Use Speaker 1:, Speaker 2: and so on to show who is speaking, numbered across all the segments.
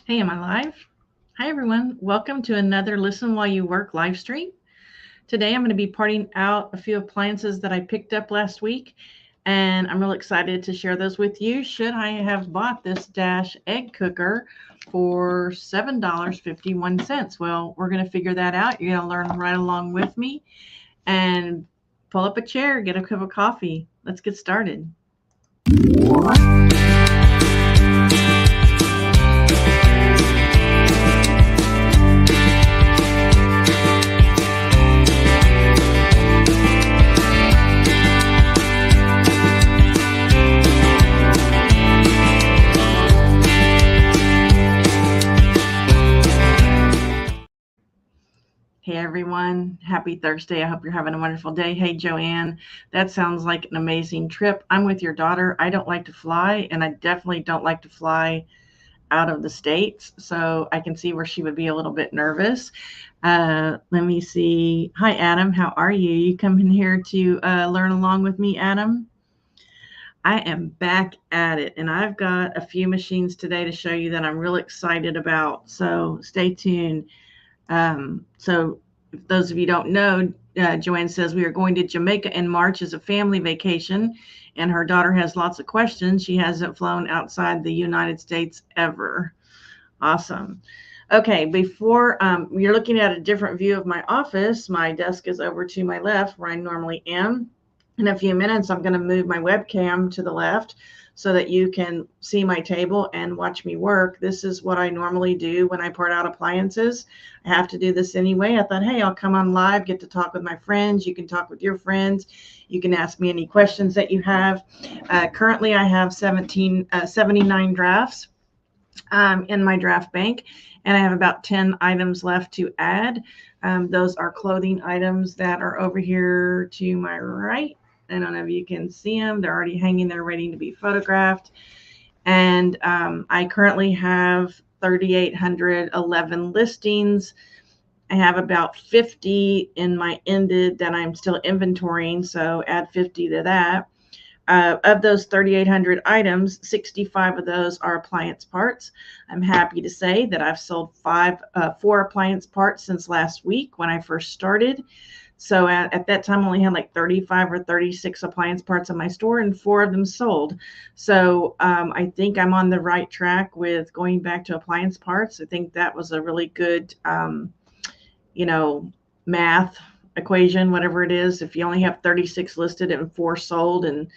Speaker 1: Hey, am I live? Hi, everyone. Welcome to another Listen While You Work live stream. Today, I'm going to be parting out a few appliances that I picked up last week, and I'm really excited to share those with you. Should I have bought this Dash egg cooker for $7.51? Well, we're going to figure that out. You're going to learn right along with me and pull up a chair, get a cup of coffee. Let's get started. Hey everyone, happy Thursday. I hope you're having a wonderful day. Hey Joanne, that sounds like an amazing trip. I'm with your daughter. I don't like to fly, and I definitely don't like to fly out of the States. So I can see where she would be a little bit nervous. Let me see. Hi Adam, how are you? You come in here to learn along with me, Adam? I am back at it, and I've got a few machines today to show you that I'm really excited about. So stay tuned. So if those of you don't know, Joanne says we are going to Jamaica in March as a family vacation, and her daughter has lots of questions. She hasn't flown outside the United States ever. Awesome. Okay, before you're looking at a different view of my office, my desk is over to my left where I normally am. In a few minutes, I'm going to move my webcam to the left so that you can see my table and watch me work. This is what I normally do when I part out appliances. I have to do this anyway. I thought, hey, I'll come on live, get to talk with my friends. You can talk with your friends. You can ask me any questions that you have. Currently, I have 79 drafts in my draft bank, and I have about 10 items left to add. Those are clothing items that are over here to my right. I don't know if you can see them. They're already hanging there waiting to be photographed. And I currently have 3,811 listings. I have about 50 in my ended that I'm still inventorying, so add 50 to that. Of those 3,800 items, 65 of those are appliance parts. I'm happy to say that I've sold 4 appliance parts since last week when I first started. So at that time, I only had like 35 or 36 appliance parts in my store, and 4 of them sold. So I think I'm on the right track with going back to appliance parts. I think that was a really good, math equation, whatever it is. If you only have 36 listed and 4 sold, and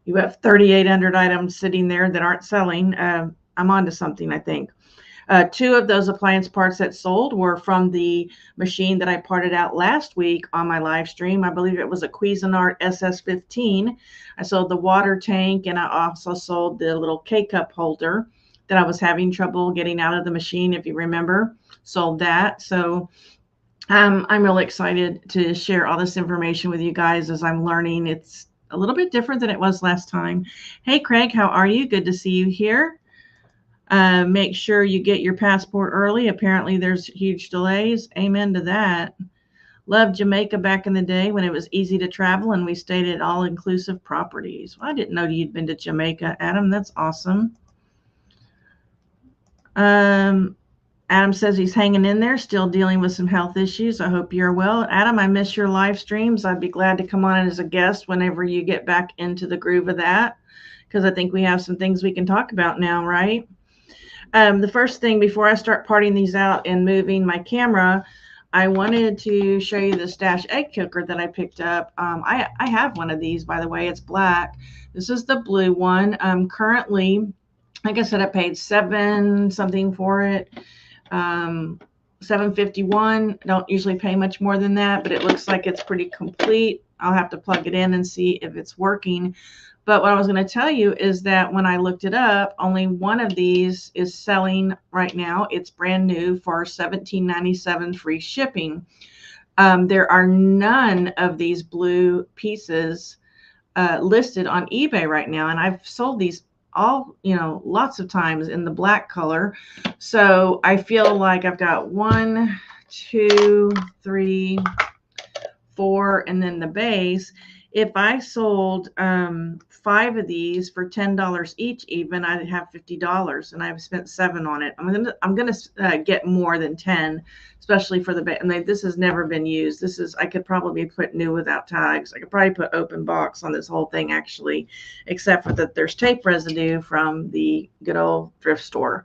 Speaker 1: you have 3,800 items sitting there that aren't selling, I'm onto something, I think. 2 of those appliance parts that sold were from the machine that I parted out last week on my live stream. I believe it was a Cuisinart SS15. I sold the water tank, and I also sold the little K-cup holder that I was having trouble getting out of the machine, if you remember. Sold that. So I'm really excited to share all this information with you guys as I'm learning. It's a little bit different than it was last time. Hey, Craig, how are you? Good to see you here. Make sure you get your passport early. Apparently there's huge delays. Amen to that. Loved Jamaica back in the day when it was easy to travel and we stayed at all-inclusive properties. Well, I didn't know you'd been to Jamaica, Adam. That's awesome. Adam says he's hanging in there, still dealing with some health issues. I hope you're well. Adam, I miss your live streams. I'd be glad to come on as a guest whenever you get back into the groove of that, because I think we have some things we can talk about now, right? The first thing before I start parting these out and moving my camera, I wanted to show you this Dash egg cooker that I picked up. I have one of these, by the way. It's black. This is the blue one. Currently, like I said, I paid $7 something for it. $7.51. I don't usually pay much more than that, but it looks like it's pretty complete. I'll have to plug it in and see if it's working. But what I was going to tell you is that when I looked it up, only one of these is selling right now. It's brand new for $17.97 free shipping. There are none of these blue pieces listed on eBay right now, and I've sold these all, lots of times in the black color. So I feel like I've got 1, 2, 3, 4, and then the base. if I sold 5 of these for $10 each, even I'd have $50, and I've spent 7 on it. I'm gonna get more than 10, especially for the and this has never been used. This is, I could probably put new without tags. I could probably put open box on this whole thing actually, except for that there's tape residue from the good old thrift store.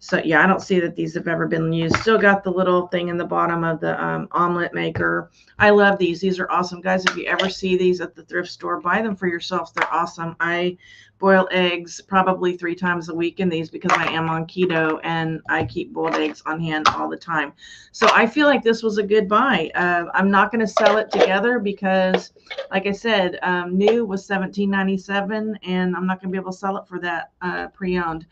Speaker 1: So yeah, I don't see that these have ever been used. Still got the little thing in the bottom of the omelet maker. I love these. These are awesome, guys. If you ever see these at the thrift store, buy them for yourselves. They're awesome. I boil eggs probably 3 times a week in these because I am on keto and I keep boiled eggs on hand all the time. So I feel like this was a good buy. I'm not going to sell it together because, like I said, new was $17.97, and I'm not going to be able to sell it for that pre-owned.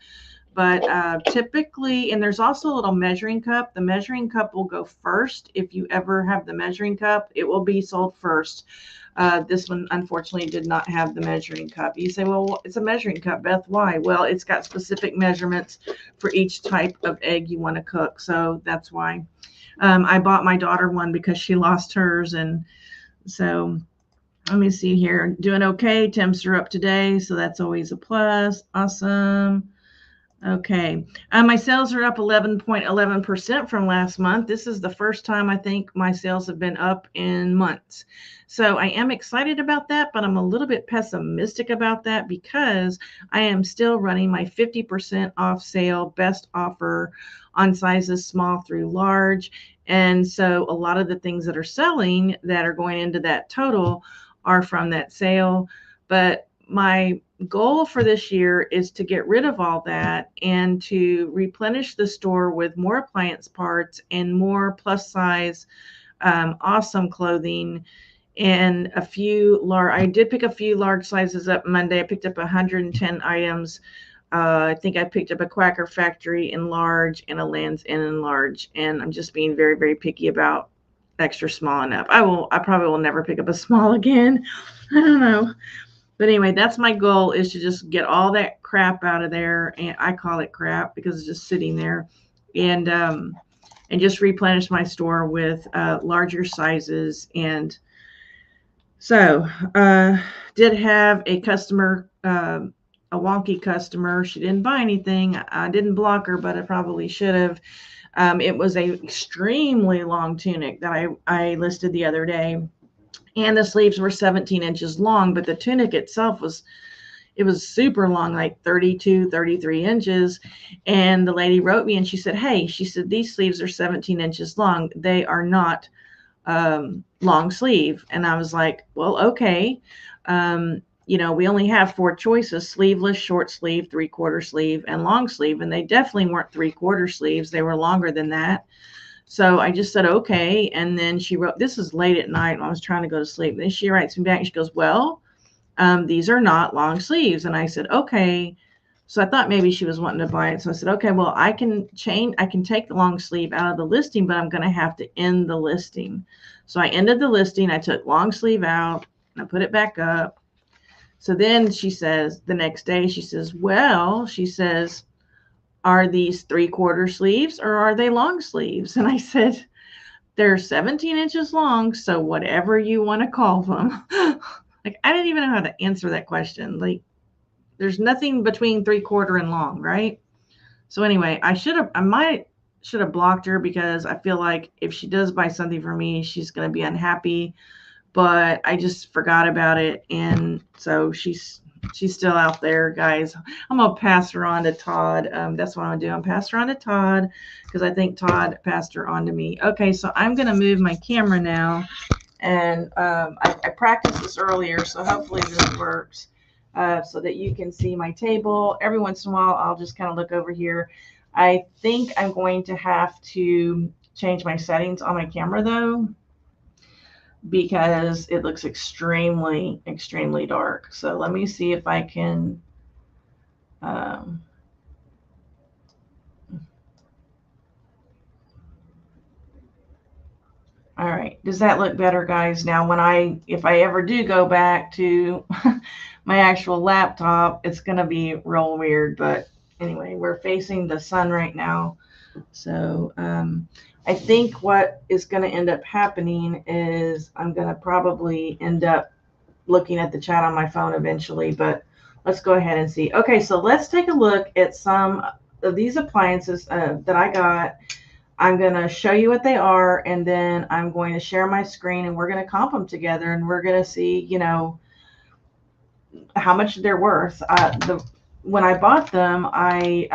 Speaker 1: But typically, and there's also a little measuring cup. The measuring cup will go first. If you ever have the measuring cup, it will be sold first. This one, unfortunately, did not have the measuring cup. You say, well, it's a measuring cup, Beth. Why? Well, it's got specific measurements for each type of egg you want to cook. So that's why. I bought my daughter one because she lost hers. And so let me see here. Doing okay. Temps are up today, so that's always a plus. Awesome. Okay. My sales are up 11.11% from last month. This is the first time I think my sales have been up in months. So I am excited about that, but I'm a little bit pessimistic about that because I am still running my 50% off sale best offer on sizes small through large. And so a lot of the things that are selling that are going into that total are from that sale. But my goal for this year is to get rid of all that and to replenish the store with more appliance parts and more plus size awesome clothing and a few large. I did pick a few large sizes up Monday. I picked up 110 items. I think I picked up a Quacker Factory in large and a Land's End in large, and I'm just being very, very picky about extra small enough. I probably will never pick up a small again. I don't know. But anyway, that's my goal, is to just get all that crap out of there. And I call it crap because it's just sitting there, and just replenish my store with larger sizes. And so did have a customer, a wonky customer. She didn't buy anything. I didn't block her, but I probably should have. It was a extremely long tunic that I listed the other day. And the sleeves were 17 inches long, but the tunic itself was super long, like 32, 33 inches. And the lady wrote me and she said, hey, she said, these sleeves are 17 inches long. They are not long sleeve. And I was like, well, okay. We only have 4 choices: sleeveless, short sleeve, 3/4 sleeve, and long sleeve. And they definitely weren't 3/4 sleeves. They were longer than that. So I just said, okay. And then she wrote, this is late at night when I was trying to go to sleep. And then she writes me back and she goes, well, these are not long sleeves. And I said, okay. So I thought maybe she was wanting to buy it. So I said, okay, well, I can take the long sleeve out of the listing, but I'm going to have to end the listing. So I ended the listing. I took long sleeve out and I put it back up. So then she says, the next day, she says, well, she says, are these 3/4 sleeves or are they long sleeves? And I said, they're 17 inches long, so whatever you want to call them. Like, I didn't even know how to answer that question. Like, there's nothing between 3/4 and long, right? So anyway, I might should have blocked her because I feel like if she does buy something for me, she's going to be unhappy. But I just forgot about it, and so she's still out there, guys. I'm going to pass her on to Todd. That's what I'm going to do. I'm pass her on to Todd because I think Todd passed her on to me. Okay, so I'm going to move my camera now. And I practiced this earlier, so hopefully this works so that you can see my table. Every once in a while, I'll just kind of look over here. I think I'm going to have to change my settings on my camera, though, because it looks extremely, extremely dark. So let me see if I can. All right. Does that look better, guys? Now, if I ever do go back to my actual laptop, it's going to be real weird. But anyway, we're facing the sun right now. So I think what is going to end up happening is I'm going to probably end up looking at the chat on my phone eventually, but let's go ahead and see. Okay, so let's take a look at some of these appliances that I got. I'm going to show you what they are, and then I'm going to share my screen, and we're going to comp them together, and we're going to see, you know, how much they're worth. When I bought them, I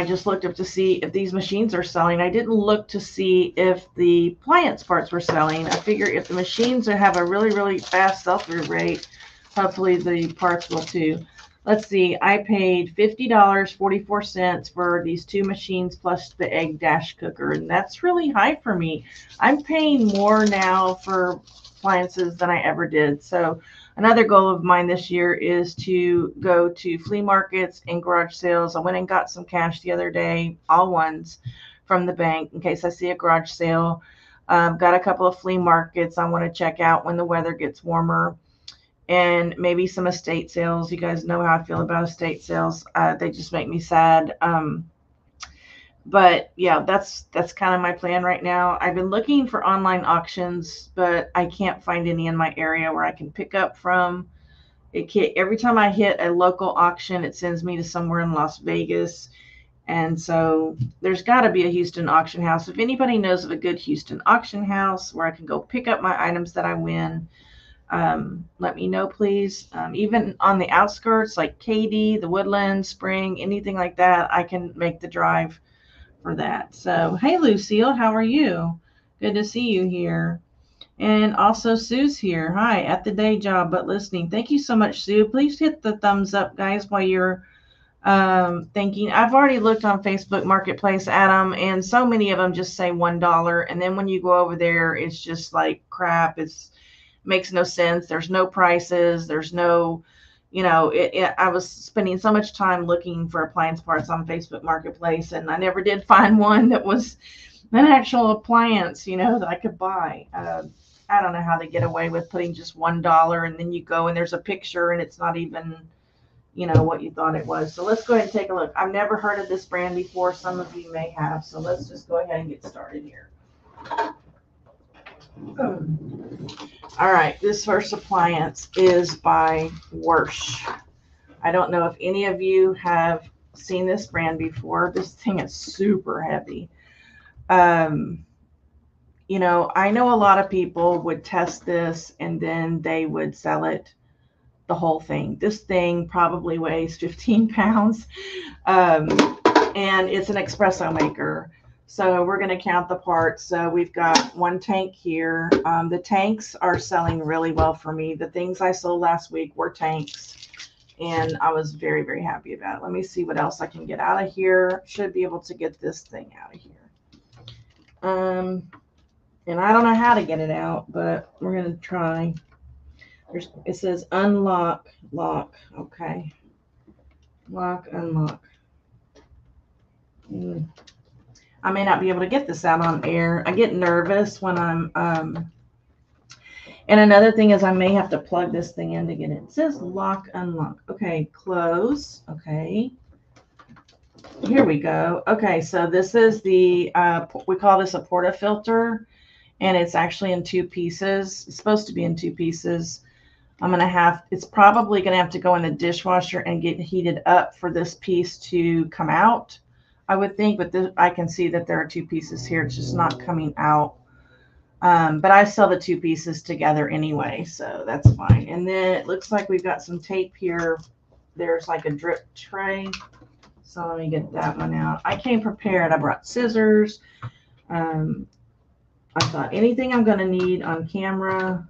Speaker 1: just looked up to see if these machines are selling. I didn't look to see if the appliance parts were selling. I figure if the machines have a really, really fast sell-through rate, hopefully the parts will too. Let's see. I paid $50.44 for these two machines plus the egg dash cooker, and that's really high for me. I'm paying more now for appliances than I ever did. So another goal of mine this year is to go to flea markets and garage sales. I went and got some cash the other day, all ones from the bank, in case I see a garage sale. Got a couple of flea markets I want to check out when the weather gets warmer, and maybe some estate sales. You guys know how I feel about estate sales. They just make me sad. But yeah, that's kind of my plan right now. I've been looking for online auctions, but I can't find any in my area where I can pick up from. Every time I hit a local auction, it sends me to somewhere in Las Vegas. And so there's got to be a Houston auction house. If anybody knows of a good Houston auction house where I can go pick up my items that I win, let me know, please. Even on the outskirts, like Katy, the Woodlands, Spring, anything like that, I can make the drive for that. So, hey, Lucille, how are you? Good to see you here. And also Sue's here. Hi, at the day job, but listening. Thank you so much, Sue. Please hit the thumbs up, guys, while you're thinking. I've already looked on Facebook Marketplace, Adam, and so many of them just say $1. And then when you go over there, it's just like crap. It's makes no sense. There's no prices. There's no, you know, I was spending so much time looking for appliance parts on Facebook Marketplace, and I never did find one that was an actual appliance, you know, that I could buy. I don't know how they get away with putting just $1, and then you go and there's a picture and it's not even, you know, what you thought it was. So let's go ahead and take a look. I've never heard of this brand before. Some of you may have. So let's just go ahead and get started here. All right, this first appliance is by Wersch. I don't know if any of you have seen this brand before. This thing is super heavy. You know, I know a lot of people would test this and then they would sell it, the whole thing. This thing probably weighs 15 pounds, and it's an espresso maker. So we're going to count the parts. So we've got one tank here. The tanks are selling really well for me. The things I sold last week were tanks, and I was very, very happy about it. Let me see what else I can get out of here. Should be able to get this thing out of here. And I don't know how to get it out, but we're going to try. It says unlock, lock. Okay. Lock, unlock. I may not be able to get this out on air. I get nervous when I'm, and another thing is I may have to plug this thing in to get it. It says lock, unlock. Okay, close. Okay. Here we go. Okay, so this is the, we call this a portafilter, and it's actually in 2 pieces. It's supposed to be in 2 pieces. It's probably going to have to go in the dishwasher and get heated up for this piece to come out, I would think, but I can see that there are 2 pieces here. It's just not coming out. But I sell the 2 pieces together anyway, so that's fine. And then it looks like we've got some tape here. There's like a drip tray. So let me get that one out. I came prepared. I brought scissors. I thought anything I'm going to need on camera,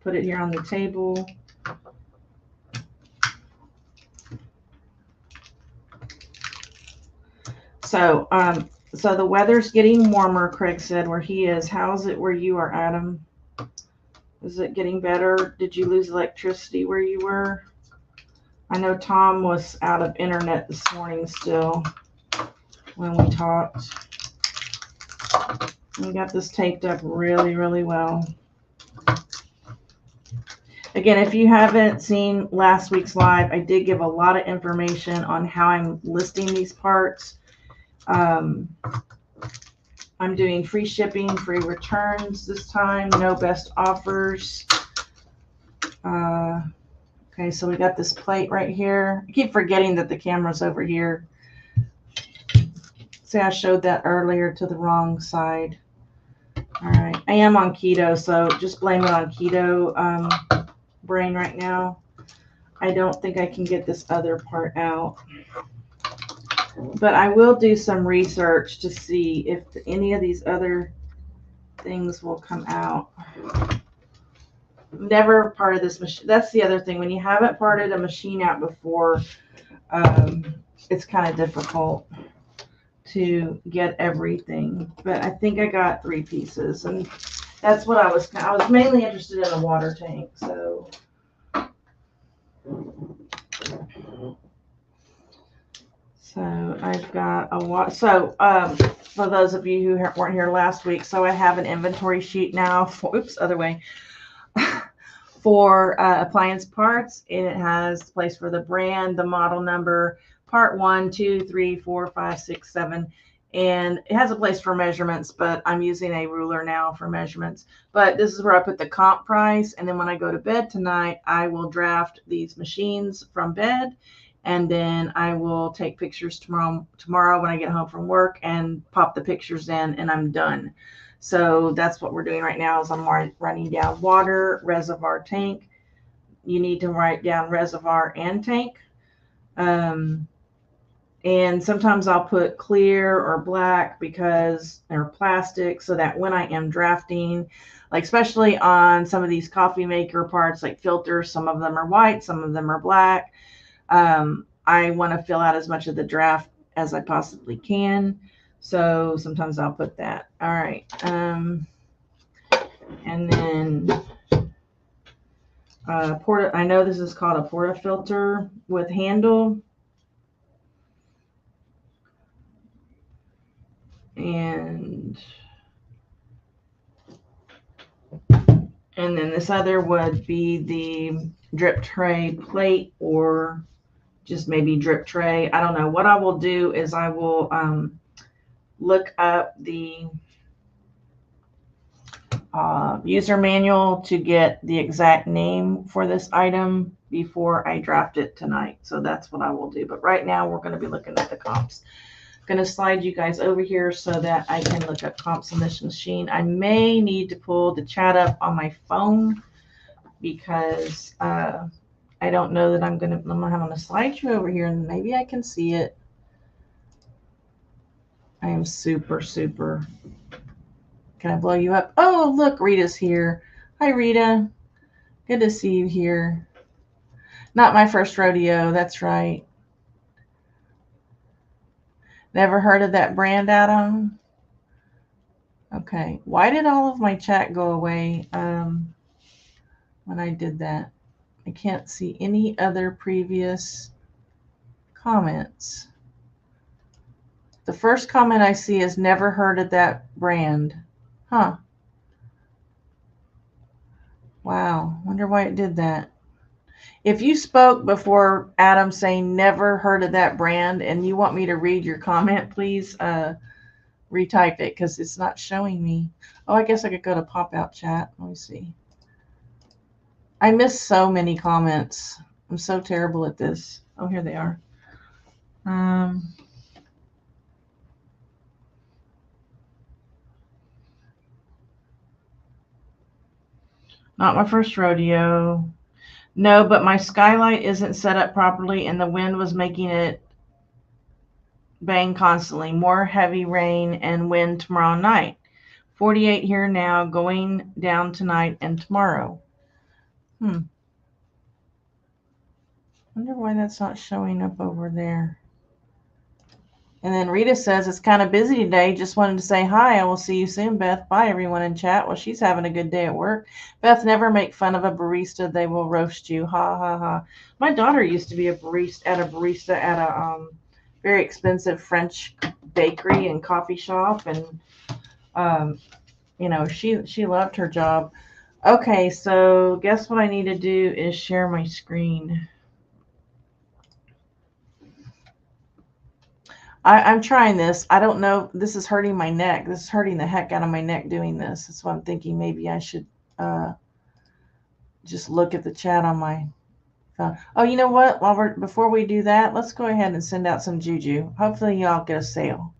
Speaker 1: put it here on the table. So the weather's getting warmer, Craig said, where he is. How's it where you are, Adam? Is it getting better? Did you lose electricity where you were? I know Tom was out of internet this morning still when we talked. We got this taped up really, really well. Again, if you haven't seen last week's live, I did give a lot of information on how I'm listing these parts. I'm doing free shipping, free returns this time, no best offers. Okay, so we got this plate right here. I keep forgetting that the camera's over here. See, I showed that earlier to the wrong side. All right, I am on keto, so just blame it on keto brain right now. I don't think I can get this other part out. But I will do some research to see if any of these other things will come out. Never parted this machine. That's the other thing. When you haven't parted a machine out before, it's kind of difficult to get everything. But I think I got 3 pieces, and that's what I was mainly interested in the water tank. So I've got a lot. So for those of you who weren't here last week, so I have an inventory sheet now for, other way, for appliance parts. And it has a place for the brand, the model number, part 1, 2, 3, 4, 5, 6, 7. And it has a place for measurements, but I'm using a ruler now for measurements. But this is where I put the comp price. And then when I go to bed tonight, I will draft these machines from bed. And then I will take pictures tomorrow when I get home from work and pop the pictures in, and I'm done. So that's what we're doing right now is I'm running down water, reservoir, tank. You need to write down reservoir and tank. And sometimes I'll put clear or black or plastic so that when I am drafting, like especially on some of these coffee maker parts like filters, some of them are white, some of them are black. I want to fill out as much of the draft as I possibly can. So sometimes I'll put that. All right. And then I know this is called a portafilter with handle. And then this other would be the drip tray plate, or just maybe drip tray. I don't know. What I will do is I will look up the user manual to get the exact name for this item before I draft it tonight. So that's what I will do. But right now we're going to be looking at the comps. I'm going to slide you guys over here so that I can look up comps on this machine. I may need to pull the chat up on my phone because I don't know that I'm going to have to slide you over here and maybe I can see it. I am super. Can I blow you up? Oh, look, Rita's here. Hi, Rita. Good to see you here. Not my first rodeo. That's right. Never heard of that brand, Adam? Okay. Why did all of my chat go away when I did that? I can't see any other previous comments. The first comment I see is never heard of that brand. Huh. Wow. Wonder why it did that. If you spoke before Adam saying never heard of that brand and you want me to read your comment, please retype it because it's not showing me. Oh, I guess I could go to pop out chat. Let me see. I missed so many comments. I'm so terrible at this. Oh, here they are. Not my first rodeo. No, but my skylight isn't set up properly and the wind was making it bang constantly. More heavy rain and wind tomorrow night. 48 here now, going down tonight and tomorrow. Wonder why that's not showing up over there. And then Rita says, it's kind of busy today. Just wanted to say hi. I will see you soon, Beth. Bye, everyone in chat. Well, she's having a good day at work. Beth, never make fun of a barista. They will roast you. Ha, ha, ha. My daughter used to be a barista at a very expensive French bakery and coffee shop. And, you know, she loved her job. Okay, so guess what I need to do is share my screen. I'm trying this. I don't know. This is hurting my neck. This is hurting the heck out of my neck doing this. That's why I'm thinking maybe I should just look at the chat on my phone. Oh, you know what? Before we do that, let's go ahead and send out some juju. Hopefully y'all get a sale.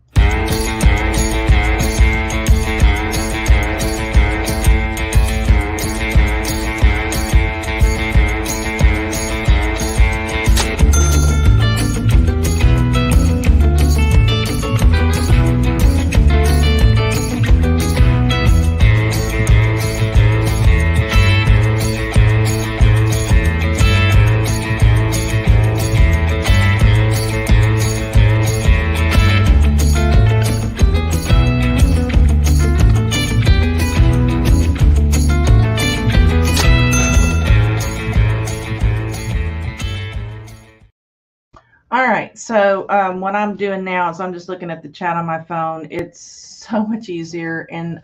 Speaker 1: All right, so what I'm doing now is I'm just looking at the chat on my phone. It's so much easier. And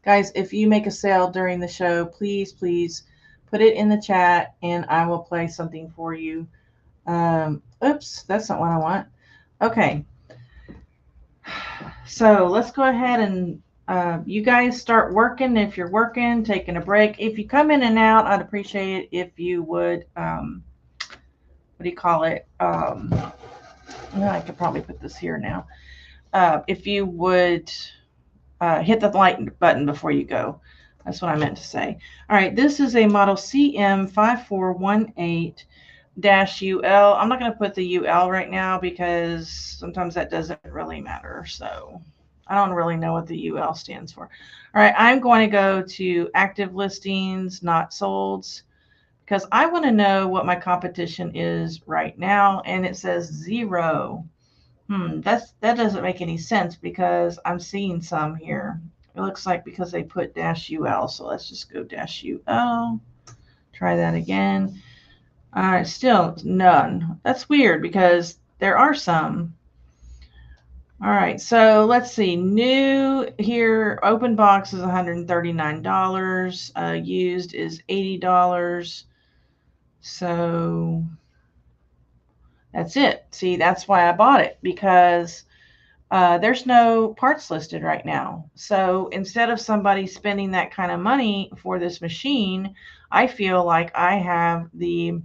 Speaker 1: guys, if you make a sale during the show, please put it in the chat and I will play something for you. Oops, that's not what I want. Okay, so let's go ahead and you guys start working. If you're working, taking a break. If you come in and out, I'd appreciate it if you would what do you call it? I could probably put this here now. If you would hit the like button before you go. That's what I meant to say. All right, this is a model CM5418-UL. I'm not going to put the UL right now because sometimes that doesn't really matter. So I don't really know what the UL stands for. All right, I'm going to go to active listings, not solds, because I want to know what my competition is right now, and it says 0. That doesn't make any sense because I'm seeing some here. It looks like because they put -UL, so let's just go -UL. Try that again. All right, still none. That's weird because there are some. All right, so let's see. New here, open box is $139. Used is $80. So that's it. See, that's why I bought it, because there's no parts listed right now. So instead of somebody spending that kind of money for this machine, I feel like I have the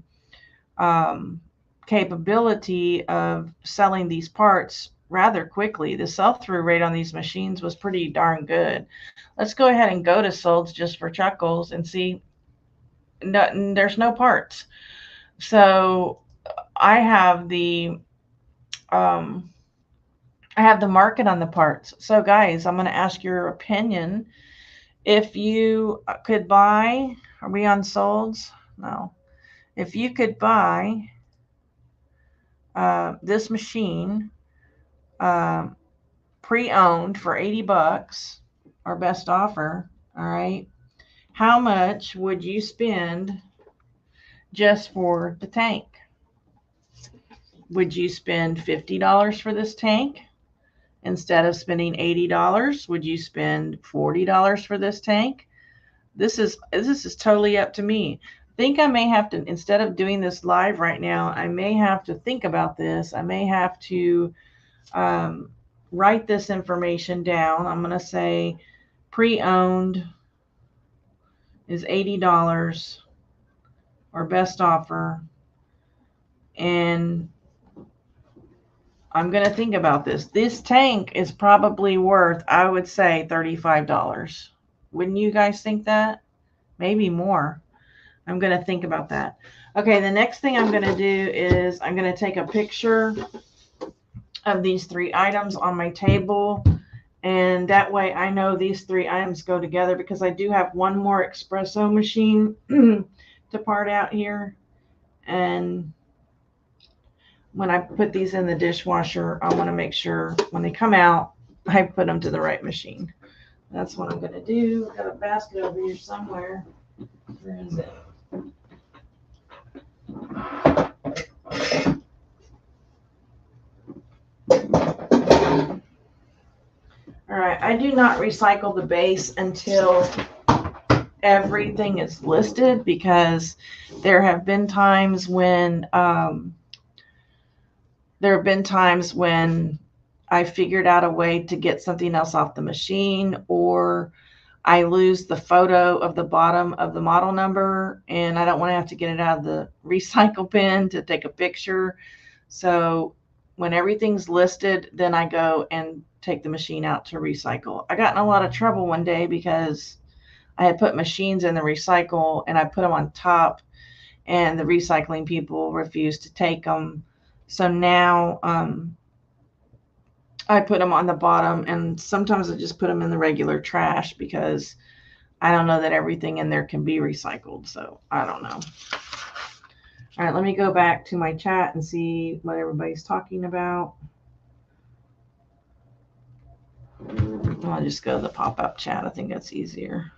Speaker 1: capability of selling these parts rather quickly. The sell-through rate on these machines was pretty darn good. Let's go ahead and go to solds just for chuckles and see. No, there's no parts. So I have the market on the parts. So guys, I'm going to ask your opinion. If you could buy, are we on solds? No. If you could buy this machine pre-owned for $80, our best offer, all right, how much would you spend just for the tank? Would you spend $50 for this tank instead of spending $80? Would you spend $40 for this tank? This is totally up to me. I think I may have to, instead of doing this live right now, I may have to think about this. I may have to write this information down. I'm going to say pre-owned is $80 or best offer. And I'm going to think about this. This tank is probably worth, I would say, $35. Wouldn't you guys think that? Maybe more. I'm going to think about that. Okay, the next thing I'm going to do is I'm going to take a picture of these 3 items on my table. And that way I know these 3 items go together, because I do have one more espresso machine to part out here. And when I put these in the dishwasher, I want to make sure when they come out, I put them to the right machine. That's what I'm going to do. I've got a basket over here somewhere. Where is it? All right, I do not recycle the base until everything is listed, because there have been times when I figured out a way to get something else off the machine, or I lose the photo of the bottom of the model number and I don't want to have to get it out of the recycle bin to take a picture. So when everything's listed, then I go and take the machine out to recycle. I got in a lot of trouble one day because I had put machines in the recycle and I put them on top and the recycling people refused to take them. So now I put them on the bottom, and sometimes I just put them in the regular trash because I don't know that everything in there can be recycled. So I don't know. All right, let me go back to my chat and see what everybody's talking about. I'll just go to the pop-up chat. I think that's easier.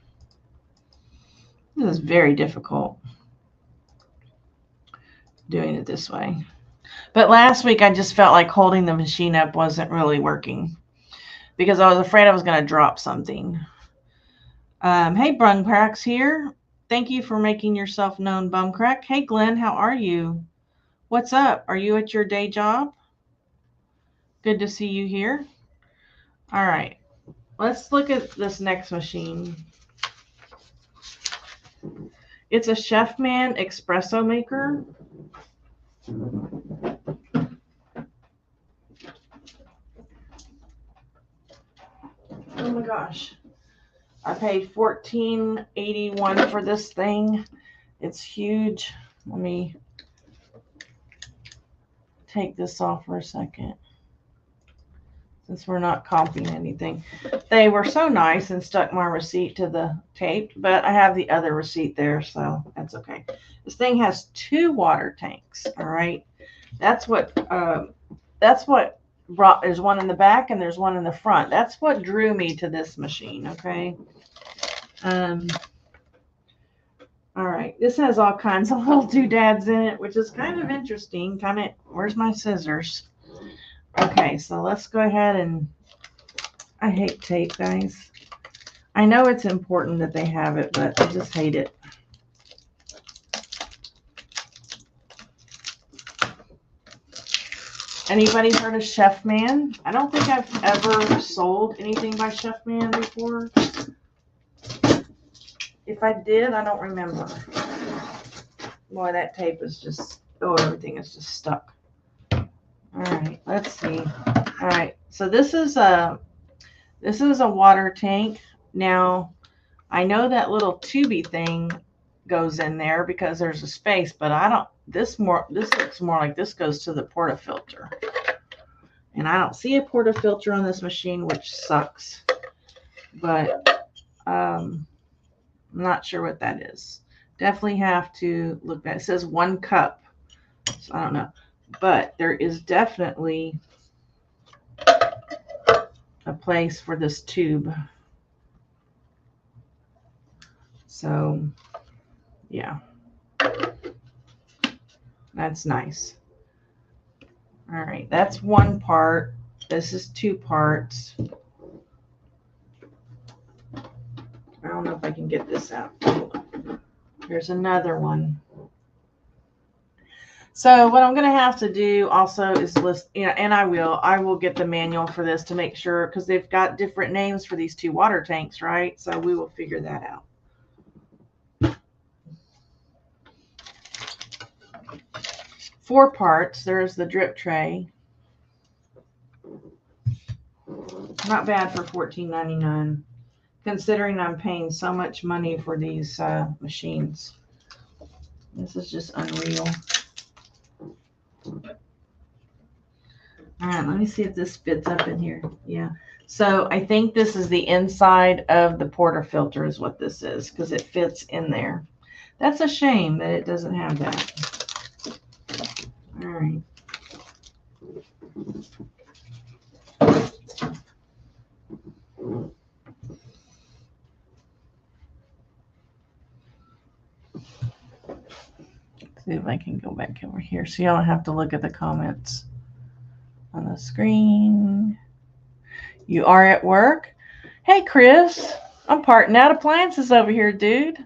Speaker 1: This is very difficult doing it this way. But last week I just felt like holding the machine up wasn't really working because I was afraid I was going to drop something. Hey, Brungcracks here. Thank you for making yourself known, Bumcrack. Hey, Glenn, how are you? What's up? Are you at your day job? Good to see you here. All right, let's look at this next machine. It's a Chefman espresso maker. Oh my gosh. I paid $14.81 for this thing. It's huge. Let me take this off for a second, since we're not comping anything. They were so nice and stuck my receipt to the tape, but I have the other receipt there, so that's okay. This thing has 2 water tanks. All right, that's what brought. There's one in the back and there's one in the front. That's what drew me to this machine. Okay. All right, this has all kinds of little doodads in it, which is kind of interesting. Where's my scissors? Okay, so let's go ahead and, I hate tape, guys. I know it's important that they have it, but I just hate it. Anybody heard of Chefman? I don't think I've ever sold anything by Chefman before. If I did, I don't remember. Boy, that tape is just, oh, everything is just stuck. All right, let's see. All right, so this is a water tank. Now, I know that little tubey thing goes in there because there's a space, but I don't. This looks more like this goes to the portafilter, and I don't see a portafilter on this machine, which sucks. But I'm not sure what that is. Definitely have to look at it. It says 1 cup, so I don't know. But there is definitely a place for this tube. So, yeah. That's nice. All right, that's 1 part. This is 2 parts. I don't know if I can get this out. Here's another one. So what I'm going to have to do also is list, and I will get the manual for this to make sure, because they've got different names for these 2 water tanks, right? So we will figure that out. 4 parts. There's the drip tray. Not bad for $14.99, considering I'm paying so much money for these machines. This is just unreal. All right, let me see if this fits up in here. Yeah. So I think this is the inside of the portafilter is what this is, because it fits in there. That's a shame that it doesn't have that. All right. See if I can go back over here so y'all don't have to look at the comments on the screen. You are at work? Hey, Chris. I'm parting out appliances over here, dude.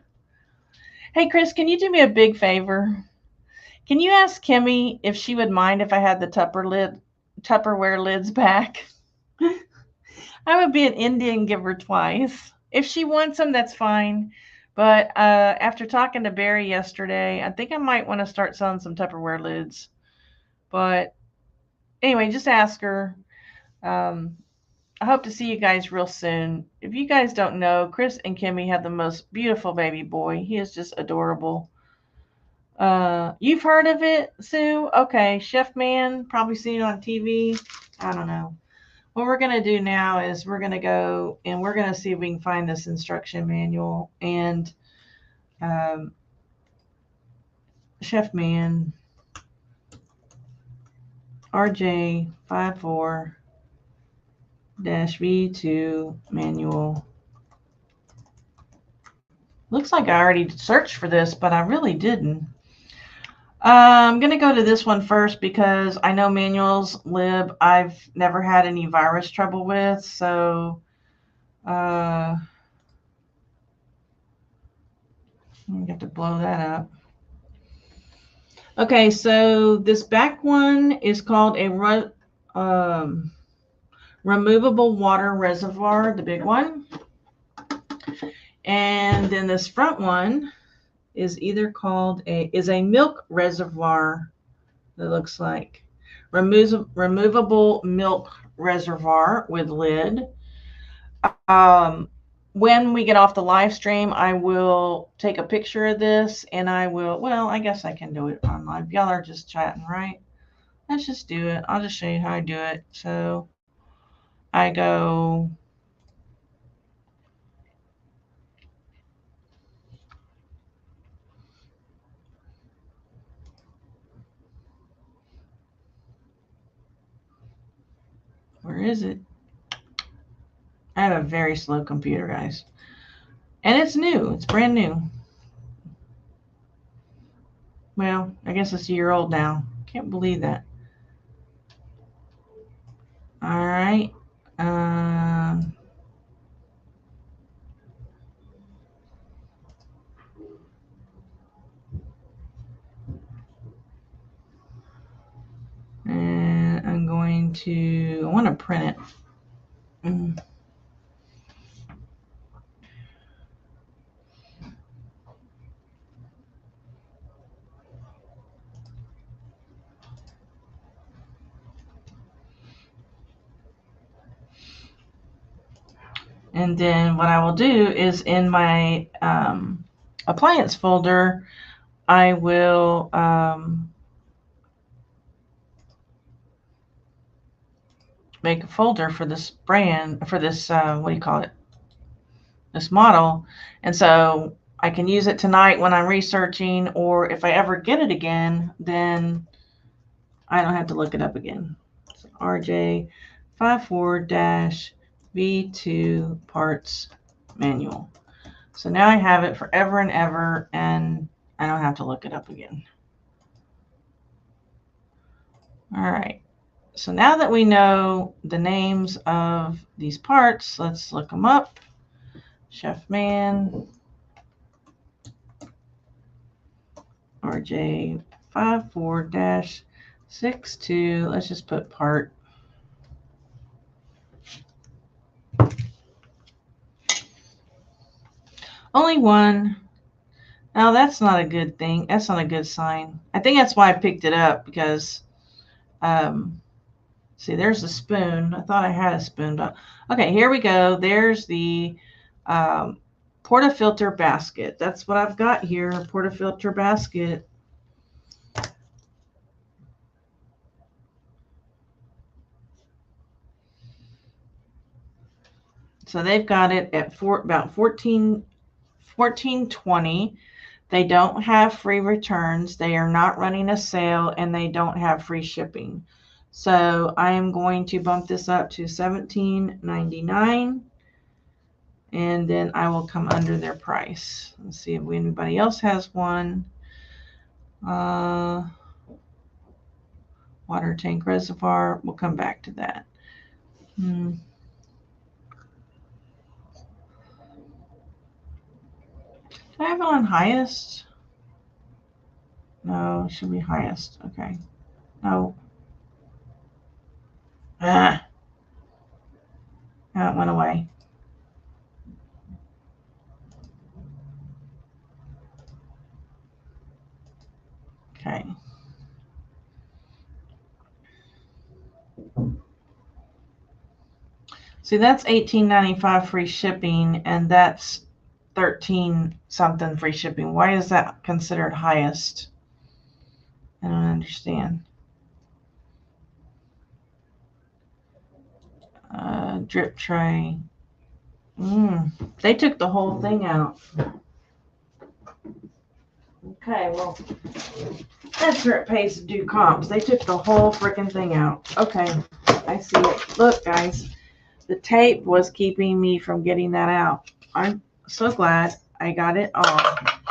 Speaker 1: Hey, Chris, can you do me a big favor? Can you ask Kimmy if she would mind if I had the Tupperware lids back? I would be an Indian, give her twice. If she wants them, that's fine. But after talking to Barry yesterday, I think I might want to start selling some Tupperware lids. But anyway, just ask her. Um, I hope to see you guys real soon. If you guys don't know, Chris and Kimmy have the most beautiful baby boy. He is just adorable. You've heard of it, Sue? Okay, Chef Man, probably seen it on TV. I don't know. What we're going to do now is we're going to go and we're going to see if we can find this instruction manual. And Chef Man, RJ54-V2 manual. Looks like I already searched for this, but I really didn't. I'm going to go to this one first because I know manuals lib I've never had any virus trouble with. So I got to blow that up. Okay, so this back one is called a removable water reservoir, the big one. And then this front one is either called a milk reservoir. It looks like removable milk reservoir with lid. When we get off the live stream, I will take a picture of this and I will, well, I guess I can do it on live. Y'all are just chatting, right? Let's just do it. I'll just show you how I do it. So I go where is it? I have a very slow computer, guys. And it's new. It's brand new. Well, I guess it's a year old now. Can't believe that. All right. And I'm going to, I want to print it. And then what I will do is in my appliance folder, I will make a folder for this brand, for this, what do you call it? This model. And so I can use it tonight when I'm researching, or if I ever get it again, then I don't have to look it up again. So RJ54-V2 parts manual. So now I have it forever and ever, and I don't have to look it up again. All right. So now that we know the names of these parts, let's look them up. Chef Man, RJ54-62. Let's just put part. Only one. Now that's not a good thing. That's not a good sign. I think that's why I picked it up, because see, there's the spoon. I thought I had a spoon, but okay, here we go. There's the portafilter basket. That's what I've got here, portafilter basket. So they've got it at about $14.20. They don't have free returns. They are not running a sale, and they don't have free shipping. So I am going to bump this up to $17.99, and then I will come under their price. Let's see if anybody else has one. Water tank reservoir. We'll come back to that. Do I have it on highest? No, it should be highest. Okay. No. See, that's $18.95 free shipping, and that's 13 something free shipping. Why is that considered highest? I don't understand. Drip tray. They took the whole thing out. Okay, well, that's where it pays to do comps. They took the whole freaking thing out. Okay, I see it. Look, guys, the tape was keeping me from getting that out. I'm so glad I got it off.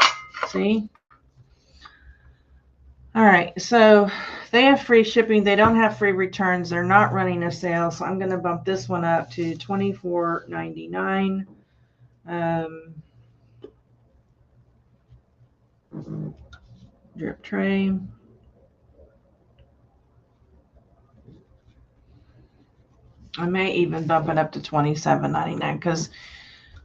Speaker 1: See? All right, so they have free shipping. They don't have free returns. They're not running a sale, so I'm going to bump this one up to $24.99. Drip tray. I may even bump it up to $27.99 because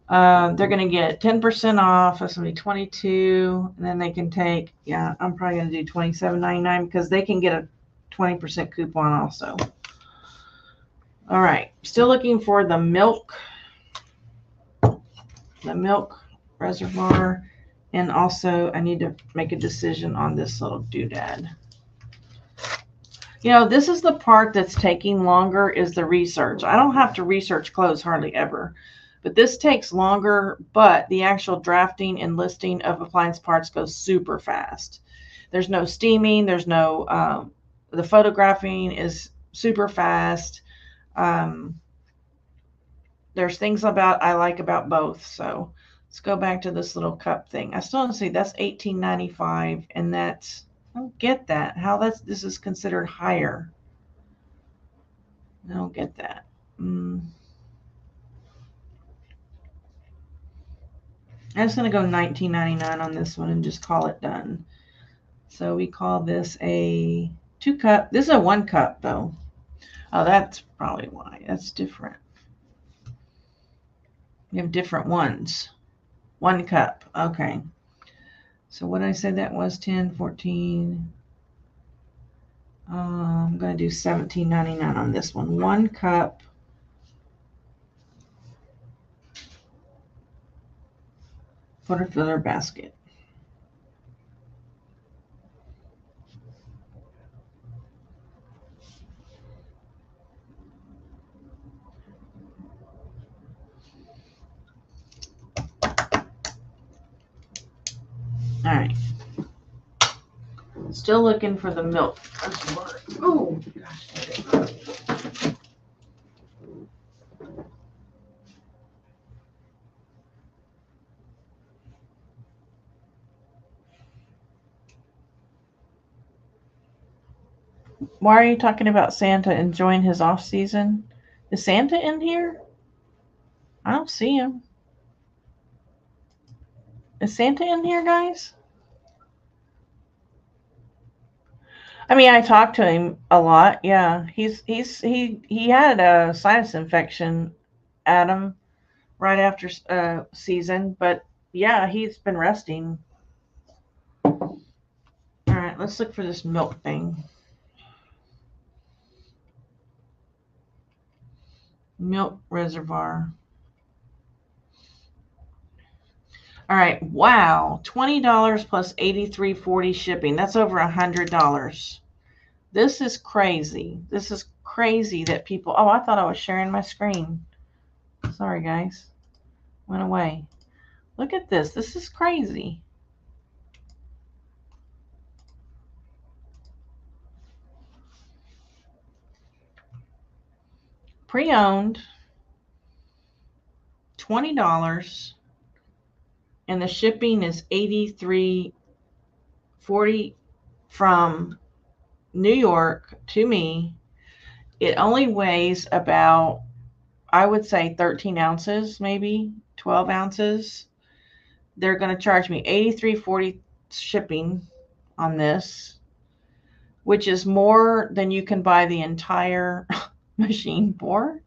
Speaker 1: they're going to get 10% off. That's going to be 22, and then they can take, yeah, I'm probably going to do $27.99 because they can get a 20% coupon also. All right, still looking for the milk reservoir, and also I need to make a decision on this little doodad. You know, this is the part that's taking longer, is the research. I don't have to research clothes hardly ever, but this takes longer, but the actual drafting and listing of appliance parts goes super fast. There's no steaming. There's no, the photographing is super fast. There's things I like about both. So let's go back to this little cup thing. I still don't see, that's $18.95, and that's, I don't get that. How this is considered higher. I don't get that. I'm just going to go $19.99 on this one and just call it done. So we call this a 2 cup. This is a 1 cup though. Oh, that's probably why. That's different. You have different ones. 1 cup. Okay. So what did I say that was? 10, 14. I'm going to do $17.99 on this one. 1 cup. Footer filler basket. All right. Still looking for the milk. Oh, gosh. Why are you talking about Santa enjoying his off season? Is Santa in here? I don't see him. Is Santa in here, guys? I mean, I talked to him a lot. Yeah, he had a sinus infection, Adam, right after season. But yeah, he's been resting. All right, let's look for this milk thing. Milk reservoir. All right, wow, $20 plus $83.40 shipping. That's over $100. This is crazy. This is crazy that people. Oh, I thought I was sharing my screen. Sorry, guys. Went away. Look at this. This is crazy. Pre-owned, $20, and the shipping is $83.40 from New York to me. It only weighs about, I would say, 13 ounces, maybe 12 ounces. They're going to charge me $83.40 shipping on this, which is more than you can buy the entire machine for,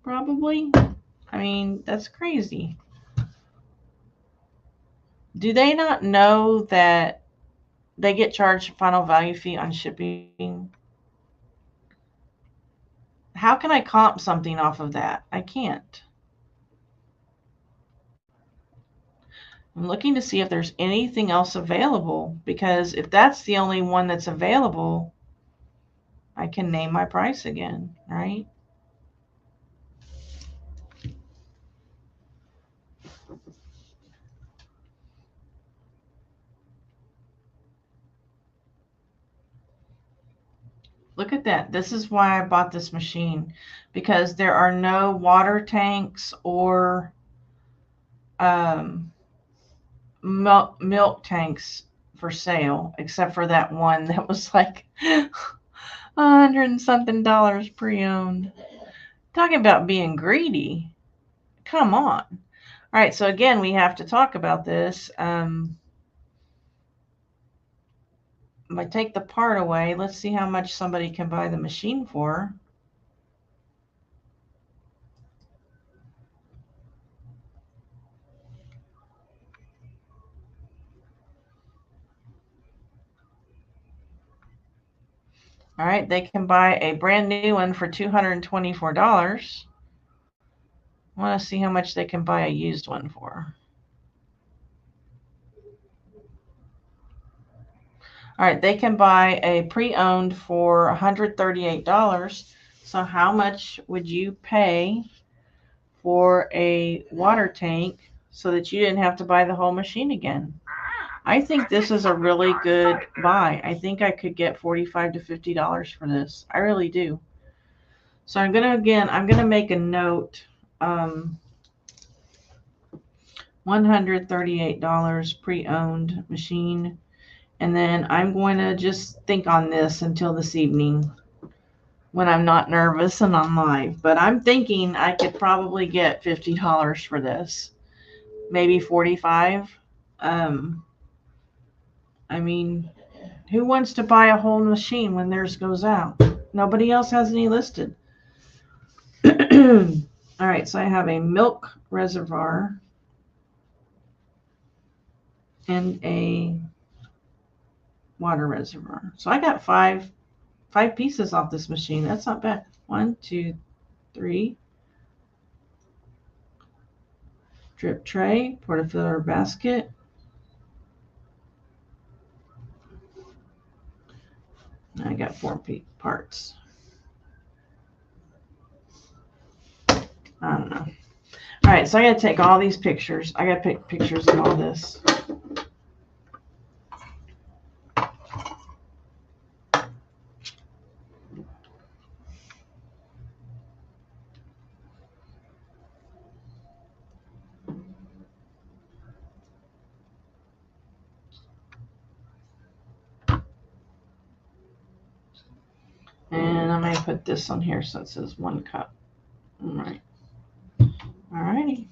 Speaker 1: probably. I mean, that's crazy. Do they not know that they get charged final value fee on shipping? how can I comp something off of that? I can't. I'm looking to see if there's anything else available, because if that's the only one that's available, I can name my price again, right? Look at that. This is why I bought this machine, because there are no water tanks or milk tanks for sale, except for that one that was like $100 and something pre-owned. Talking about being greedy. Come on. All right, so again, we have to talk about this. If I take the part away, let's see how much somebody can buy the machine for. All right, they can buy a brand new one for $224. I want to see how much they can buy a used one for. All right, they can buy a pre-owned for $138. So how much would you pay for a water tank so that you didn't have to buy the whole machine again? I think this is a really good buy. I think I could get $45 to $50 for this. I really do. So I'm gonna make a note. $138 pre-owned machine. And then I'm going to just think on this until this evening when I'm not nervous and on live. But I'm thinking I could probably get $50 for this. Maybe $45. I mean, who wants to buy a whole machine when theirs goes out? Nobody else has any listed. All right, so I have a milk reservoir and a water reservoir. So I got five pieces off this machine. That's not bad. 1, 2, 3. Drip tray, portafilter basket. I got 4 parts. I don't know. All right, so I got to take all these pictures. I got to pick pictures of all this. And I'm going to put this on here so it says 1 cup. All right. All righty.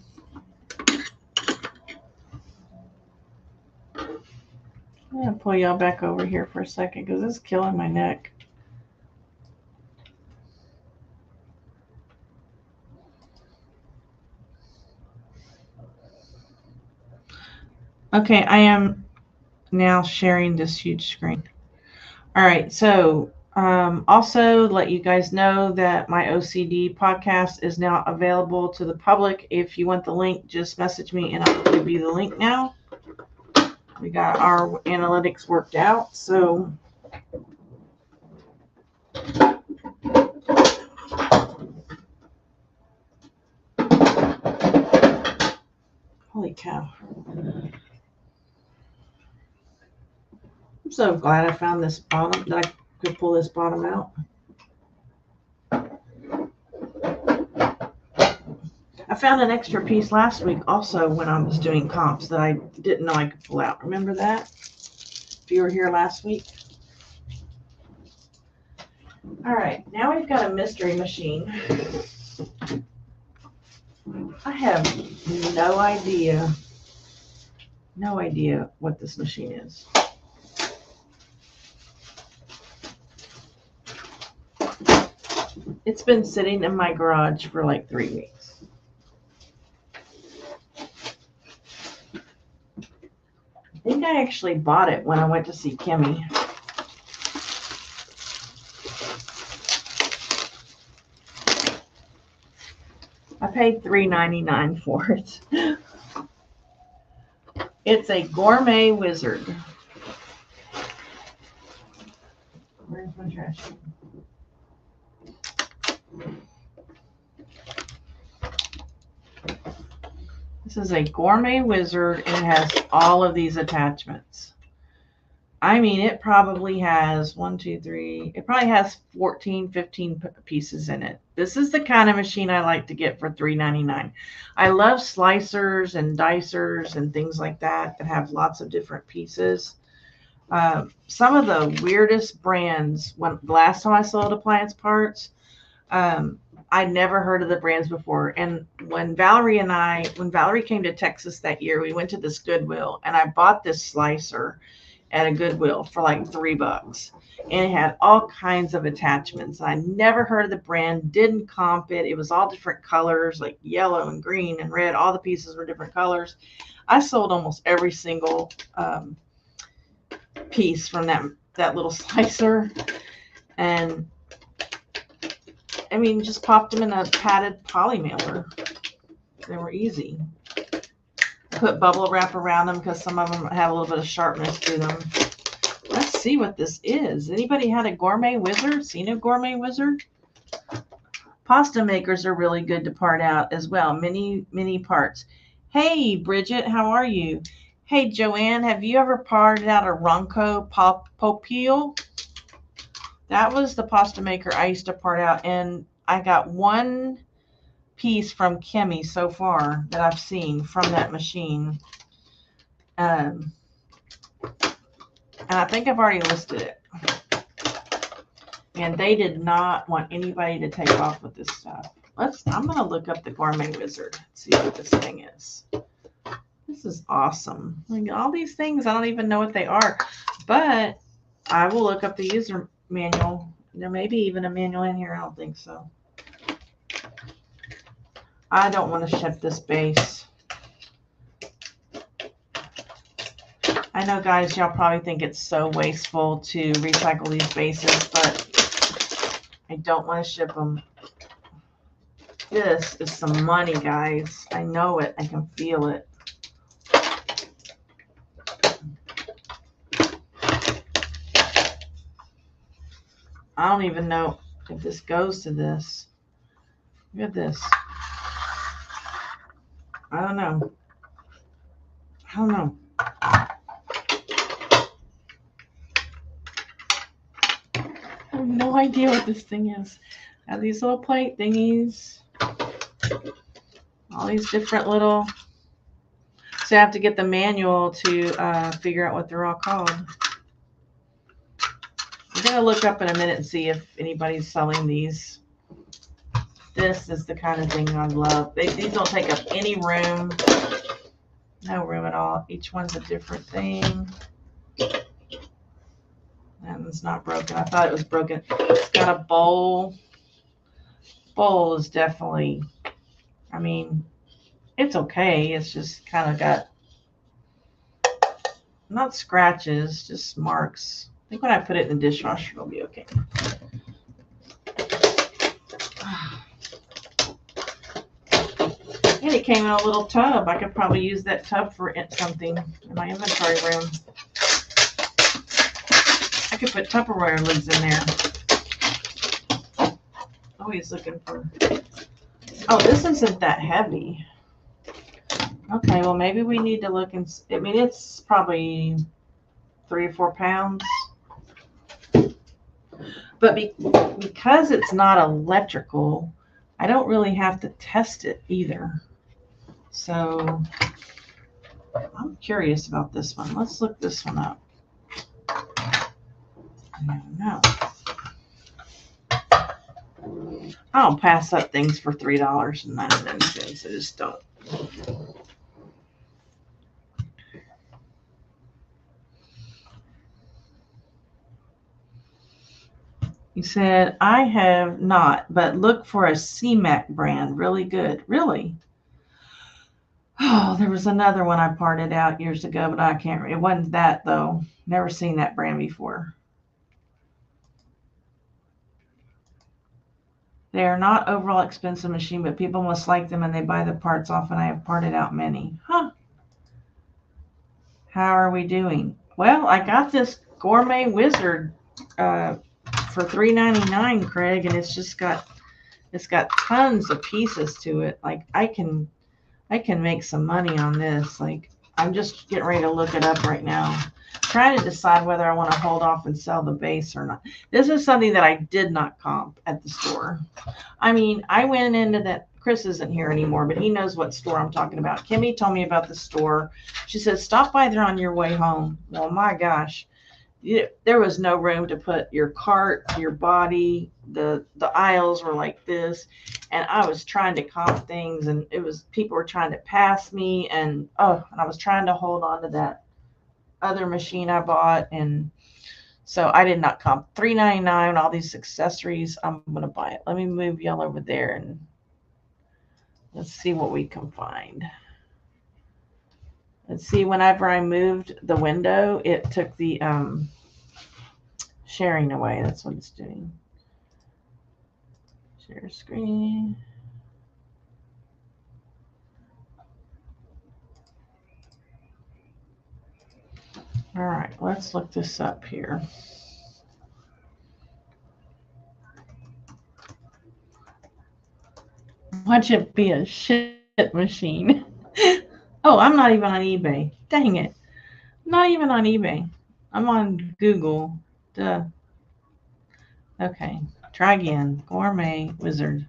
Speaker 1: I'm going to pull y'all back over here for a second because this is killing my neck. Okay, I am now sharing this huge screen. All right, so also let you guys know that my OCD podcast is now available to the public. If you want the link, just message me and I'll give you the link now. We got our analytics worked out, so holy cow. I'm so glad I found this bottom, that I could pull this bottom out. I found an extra piece last week also when I was doing comps that I didn't know I could pull out. Remember that? If you were here last week. All right, now we've got a mystery machine. I have no idea what this machine is. It's been sitting in my garage for like 3 weeks. I think I actually bought it when I went to see Kimmy. I paid $3.99 for it. It's a gourmet wizard. Where's my trash can? This is a gourmet wizard. It has all of these attachments. I mean, it probably has 1, 2, 3. It probably has 14, 15 pieces in it. This is the kind of machine I like to get for $3.99. I love slicers and dicers and things like that that have lots of different pieces. Some of the weirdest brands, when the last time I sold appliance parts, I'd never heard of the brands before. And when Valerie came to Texas that year, we went to this Goodwill and I bought this slicer at a Goodwill for like $3. And it had all kinds of attachments. I never heard of the brand, didn't comp it. It was all different colors, like yellow and green and red. All the pieces were different colors. I sold almost every single piece from that little slicer. And I mean, just popped them in a padded poly mailer. They were easy. Put bubble wrap around them because some of them have a little bit of sharpness to them. Let's see what this is. Anybody had a gourmet wizard? Seen a gourmet wizard? Pasta makers are really good to part out as well. Mini parts. Hey, Bridget, how are you? Hey, Joanne, have you ever parted out a Ronco Popil? That was the pasta maker I used to part out, and I got one piece from Kimmy so far that I've seen from that machine. And I think I've already listed it. And they did not want anybody to take off with this stuff. I'm going to look up the Gourmet Wizard, see what this thing is. This is awesome. Like all these things, I don't even know what they are, but I will look up the user manual. There may be even a manual in here. I don't think so. I don't want to ship this base. I know, guys, y'all probably think it's so wasteful to recycle these bases, but I don't want to ship them. This is some money, guys. I know it. I can feel it. I don't even know if this goes to this. Look at this. I don't know. I don't know. I have no idea what this thing is. I have these little plate thingies. All these different little. So I have to get the manual to figure out what they're all called. I'm going to look up in a minute and see if anybody's selling these. This is the kind of thing I love. These don't take up any room. No room at all. Each one's a different thing. That one's not broken. I thought it was broken. It's got a bowl. Bowl is definitely, I mean, it's okay. It's just kind of got, not scratches, just marks. I think when I put it in the dishwasher, it'll be okay. And it came in a little tub. I could probably use that tub for something in my inventory room. I could put Tupperware lids in there. Always looking for. Oh, this isn't that heavy. Okay, well, maybe we need to look and. I mean, it's probably 3 or 4 pounds. But because it's not electrical, I don't really have to test it either. So I'm curious about this one. Let's look this one up. I don't know. I don't pass up things for $3.99. I just don't. He said, I have not, but look for a CMAC brand. Really good. Really? Oh, there was another one I parted out years ago, but I can't. It wasn't that, though. Never seen that brand before. They are not overall expensive machine, but people must like them and they buy the parts off, and I have parted out many. Huh. How are we doing? Well, I got this Gourmet Wizard for $3.99, Craig, and it's got tons of pieces to it. Like I can make some money on this. Like I'm just getting ready to look it up right now. Trying to decide whether I want to hold off and sell the base or not. This is something that I did not comp at the store. I mean, I went into that. Chris isn't here anymore, but he knows what store I'm talking about. Kimmy told me about the store. She said, stop by there on your way home. Well, my gosh, there was no room to put your cart, your body. The aisles were like this, and I was trying to comp things, and people were trying to pass me, and I was trying to hold on to that other machine I bought, and so I did not comp. $3.99, all these accessories. I'm gonna buy it. Let me move y'all over there and let's see what we can find. Let's see. Whenever I moved the window, it took the sharing away. That's what it's doing. Share screen. All right, let's look this up here. Watch it be a shit machine. Oh, I'm not even on eBay. Dang it. I'm not even on eBay. I'm on Google. Duh. Okay, try again. Gourmet Wizard.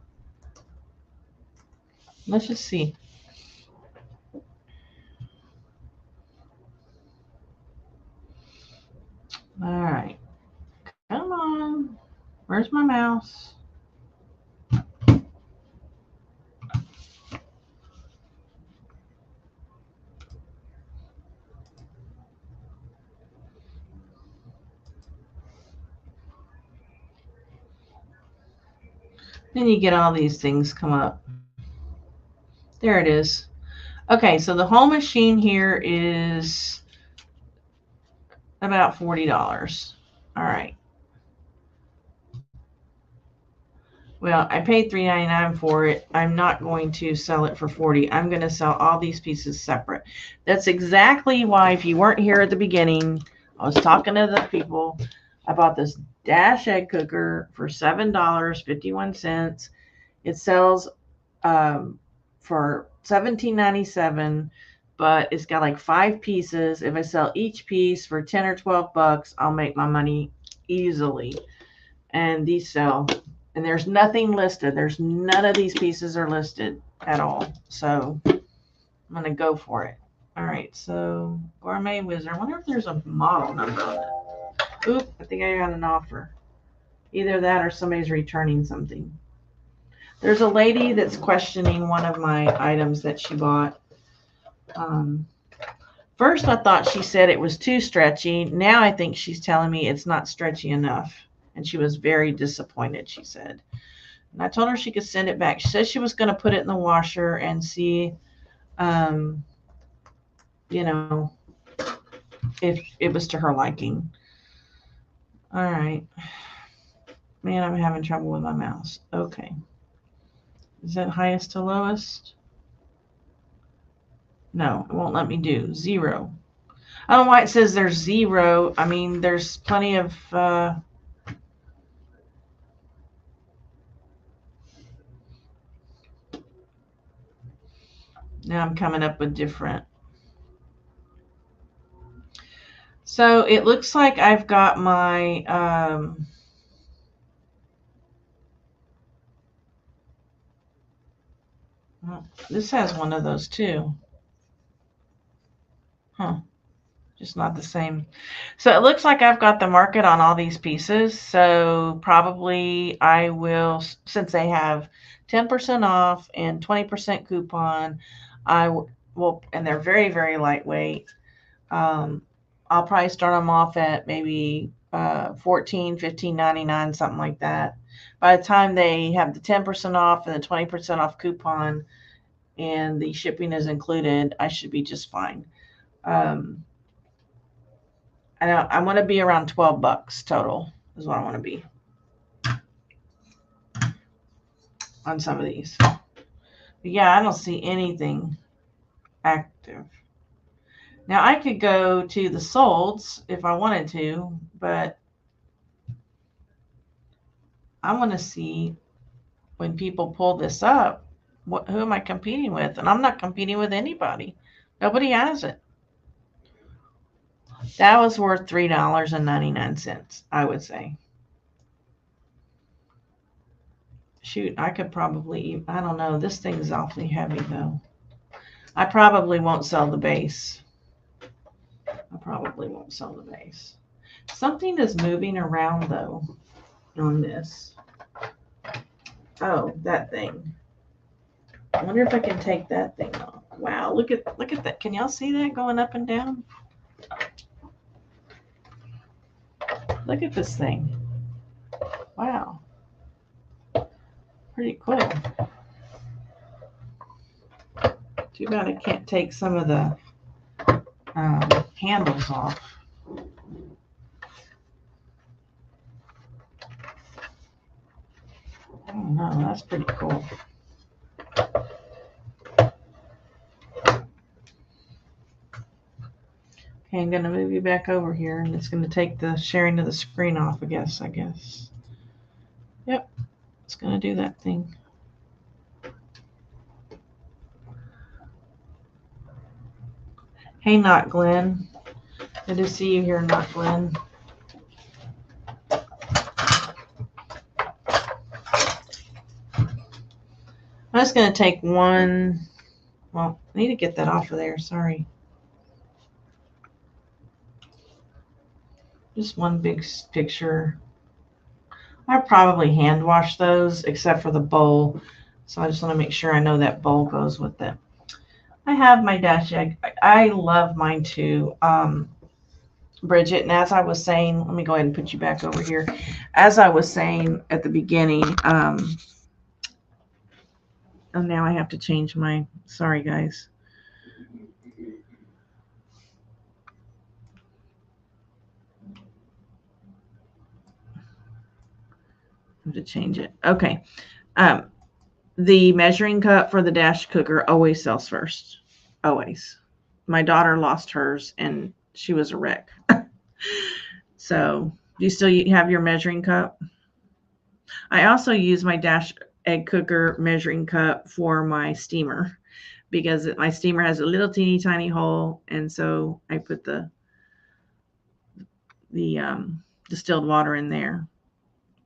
Speaker 1: Let's just see. All right. Come on. Where's my mouse? Then you get all these things come up. There it is. Okay, so the whole machine here is about $40. All right. Well, I paid $3.99 for it. I'm not going to sell it for $40. I'm going to sell all these pieces separate. That's exactly why, if you weren't here at the beginning, I was talking to the people about this Dash egg cooker for $7.51. It sells for $17.97, but it's got like 5 pieces. If I sell each piece for 10 or 12 bucks, I'll make my money easily. And these sell, and there's nothing listed. There's none of these pieces are listed at all. So I'm going to go for it. All right, so Gourmet Wizard. I wonder if there's a model number on it. Oop, I think I got an offer. Either that or somebody's returning something. There's a lady that's questioning one of my items that she bought. First, I thought she said it was too stretchy. Now I think she's telling me it's not stretchy enough. And she was very disappointed, she said. And I told her she could send it back. She said she was going to put it in the washer and see, if it was to her liking. All right. Man, I'm having trouble with my mouse. Okay. Is that highest to lowest? No, it won't let me do 0. I don't know why it says there's 0. I mean, there's plenty of... now I'm coming up with different. So it looks like I've got my... this has one of those too. Huh. Just not the same. So it looks like I've got the market on all these pieces. So probably I will, since they have 10% off and 20% coupon, I will, and they're very, very lightweight. I'll probably start them off at maybe $14, $15.99, something like that. By the time they have the 10% off and the 20% off coupon and the shipping is included, I should be just fine. I want to be around 12 bucks total is what I want to be. on some of these. But yeah, I don't see anything active. Now I could go to the solds if I wanted to, but I want to see when people pull this up, who am I competing with? And I'm not competing with anybody. Nobody has it. That was worth $3.99, I would say. Shoot, I could probably, I don't know. This thing's awfully heavy, though. I probably won't sell the base. Something is moving around, though, on this. Oh, that thing. I wonder if I can take that thing off. Wow, look at that. Can y'all see that going up and down? Look at this thing. Wow. Pretty cool. Too bad I can't take some of the handles off. I don't know. That's pretty cool. Okay, I'm going to move you back over here, and it's going to take the sharing of the screen off, I guess. Yep, it's going to do that thing. Hey, Not Glenn. Good to see you here, Not Glenn. I'm just going to take one. Well, I need to get that off of there. Sorry. Just one big picture. I probably hand wash those except for the bowl. So I just want to make sure I know that bowl goes with it. I have my dash egg. I love mine too, Bridget. And as I was saying, let me go ahead and put you back over here. As I was saying at the beginning, and now I have to change my, sorry guys. To change it. Okay. The measuring cup for the dash cooker always sells first. Always. My daughter lost hers and she was a wreck. So, do you still have your measuring cup? I also use my dash egg cooker measuring cup for my steamer because my steamer has a little teeny tiny hole, and so I put the distilled water in there.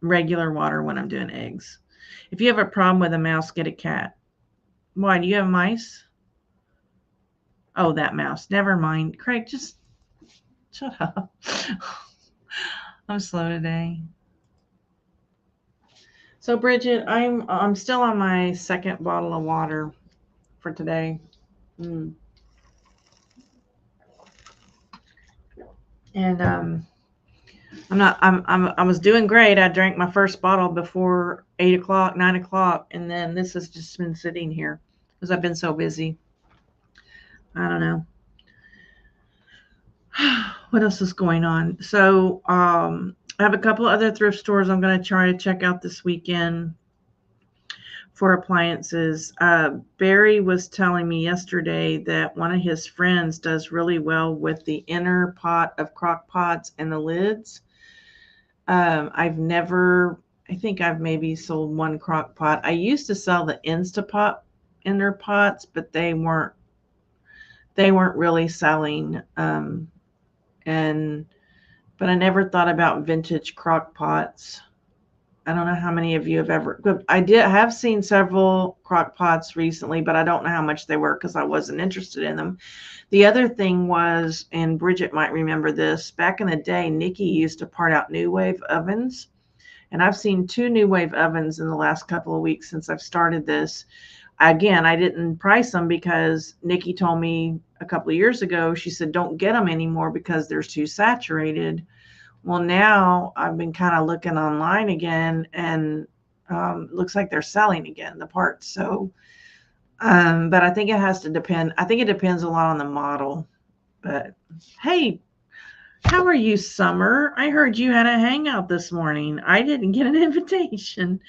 Speaker 1: Regular water when I'm doing eggs. If you have a problem with a mouse, get a cat. Why? Do you have mice? Oh, that mouse. Never mind. Craig, just shut up. I'm slow today. So, Bridget, I'm still on my second bottle of water for today. And I was doing great. I drank my first bottle before 8 o'clock, 9 o'clock, and then this has just been sitting here because I've been so busy. I don't know. What else is going on? So I have a couple of other thrift stores I'm going to try to check out this weekend for appliances. Barry was telling me yesterday that one of his friends does really well with the inner pot of crock pots and the lids. I think I've maybe sold one crock pot. I used to sell the Instapot inner pots, but they weren't really selling. But I never thought about vintage crock pots. I don't know how many of you have ever, but I have seen several crock pots recently, but I don't know how much they were because I wasn't interested in them. The other thing was, and Bridget might remember this, back in the day, Nikki used to part out New Wave ovens. And I've seen 2 New Wave ovens in the last couple of weeks since I've started this. Again, I didn't price them because Nikki told me a couple of years ago, she said, don't get them anymore because they're too saturated. Well, now I've been kind of looking online again, and looks like they're selling again, the parts. So, but I think it has to depend. I think it depends a lot on the model. But hey, How are you, Summer? I heard you had a hangout this morning. I didn't get an invitation.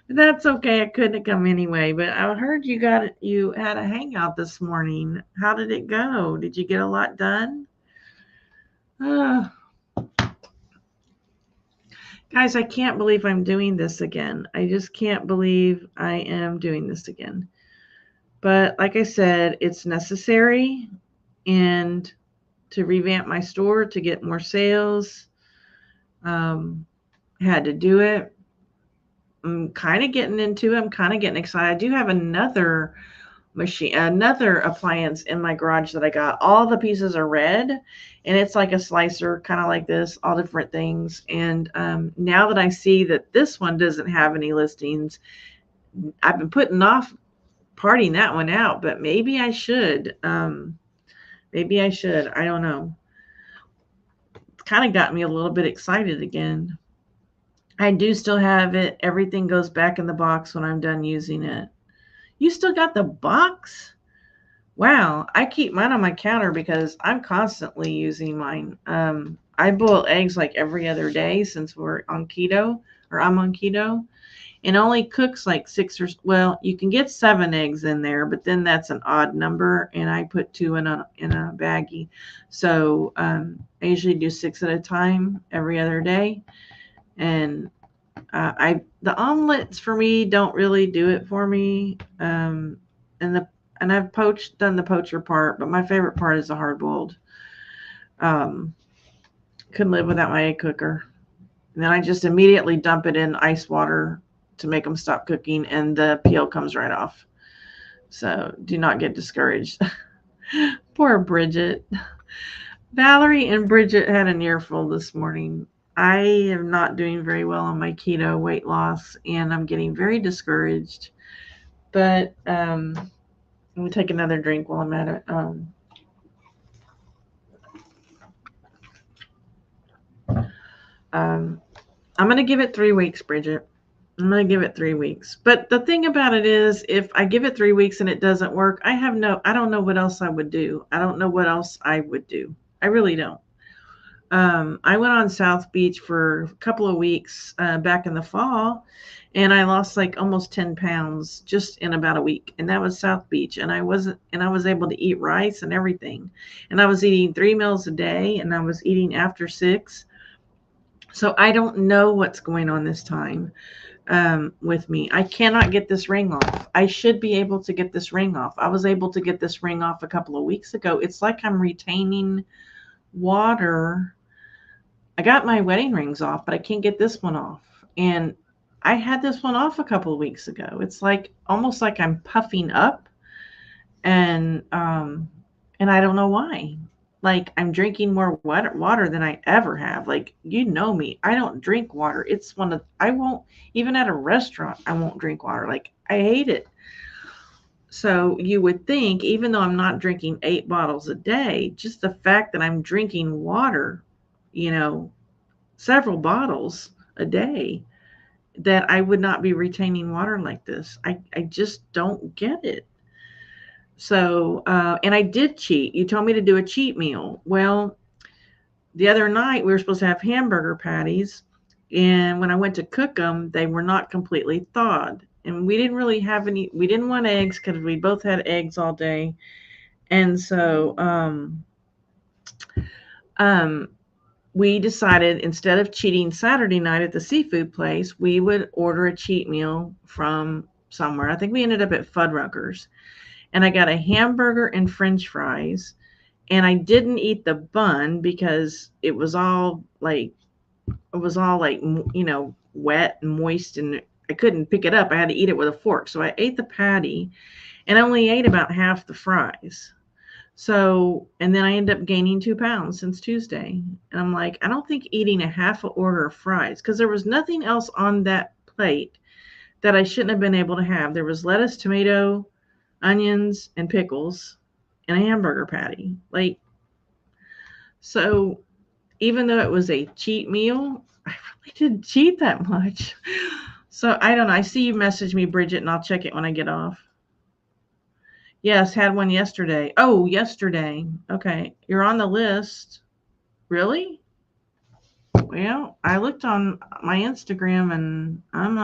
Speaker 1: That's okay. I couldn't come anyway, but I heard you had a hangout this morning. How did it go? Did you get a lot done? Guys, I can't believe I'm doing this again. I just can't believe I am doing this again. But like I said, it's necessary, and to revamp my store to get more sales, had to do it. I'm kind of getting into it. I'm kind of getting excited. I do have another appliance in my garage that I got. All the pieces are red, and it's like a slicer, kind of like this, all different things. And now that I see that this one doesn't have any listings, I've been putting off parting that one out, but maybe I should. Maybe I should. I don't know. It's kind of got me a little bit excited again. I do still have it. Everything goes back in the box when I'm done using it. You still got the box? Wow. I keep mine on my counter because I'm constantly using mine. I boil eggs like every other day since we're on keto, or I'm on keto, and only cooks like 6 or, well, you can get 7 eggs in there, but then that's an odd number, and I put 2 in a baggie. So I usually do 6 at a time every other day. And the omelets for me don't really do it for me. And I've done the poacher part, but my favorite part is the hard boiled. Couldn't live without my egg cooker. And then I just immediately dump it in ice water to make them stop cooking, and the peel comes right off. So do not get discouraged. Poor Bridget. Valerie and Bridget had an earful this morning. I am not doing very well on my keto weight loss, and I'm getting very discouraged. But let me take another drink while I'm at it. I'm going to give it 3 weeks, Bridget. I'm going to give it 3 weeks. But the thing about it is, if I give it 3 weeks and it doesn't work, I don't know what else I would do. I don't know what else I would do. I really don't. I went on South Beach for a couple of weeks back in the fall, and I lost like almost 10 pounds just in about a week. And that was South Beach. And I was able to eat rice and everything. And I was eating 3 meals a day, and I was eating after 6. So I don't know what's going on this time with me. I cannot get this ring off. I should be able to get this ring off. I was able to get this ring off a couple of weeks ago. It's like I'm retaining water. I got my wedding rings off, but I can't get this one off. And I had this one off a couple of weeks ago. It's like almost like I'm puffing up, and I don't know why. Like, I'm drinking more water than I ever have. Like, you know me, I don't drink water. It's I won't, even at a restaurant, I won't drink water. Like, I hate it. So you would think, even though I'm not drinking 8 bottles a day, just the fact that I'm drinking water, several bottles a day, that I would not be retaining water like this. I just don't get it. So, and I did cheat. You told me to do a cheat meal. Well, the other night we were supposed to have hamburger patties, and when I went to cook them, they were not completely thawed. And we didn't really have any, we didn't want eggs because we both had eggs all day. And so, we decided, instead of cheating Saturday night at the seafood place, we would order a cheat meal from somewhere. I think we ended up at Fuddruckers. And I got a hamburger and French fries, and I didn't eat the bun because it was all like wet and moist, and I couldn't pick it up. I had to eat it with a fork. So I ate the patty and only ate about half the fries. So, and then I ended up gaining 2 pounds since Tuesday. And I'm like, I don't think eating a half an order of fries, because there was nothing else on that plate that I shouldn't have been able to have. There was lettuce, tomato, onions, and pickles, and a hamburger patty. Like, so even though it was a cheat meal, I really didn't cheat that much. So I don't know. I see you message me, Bridget, and I'll check it when I get off. Yes, had one yesterday. Oh, yesterday. Okay, you're on the list. Really? Well, I looked on my Instagram and I'm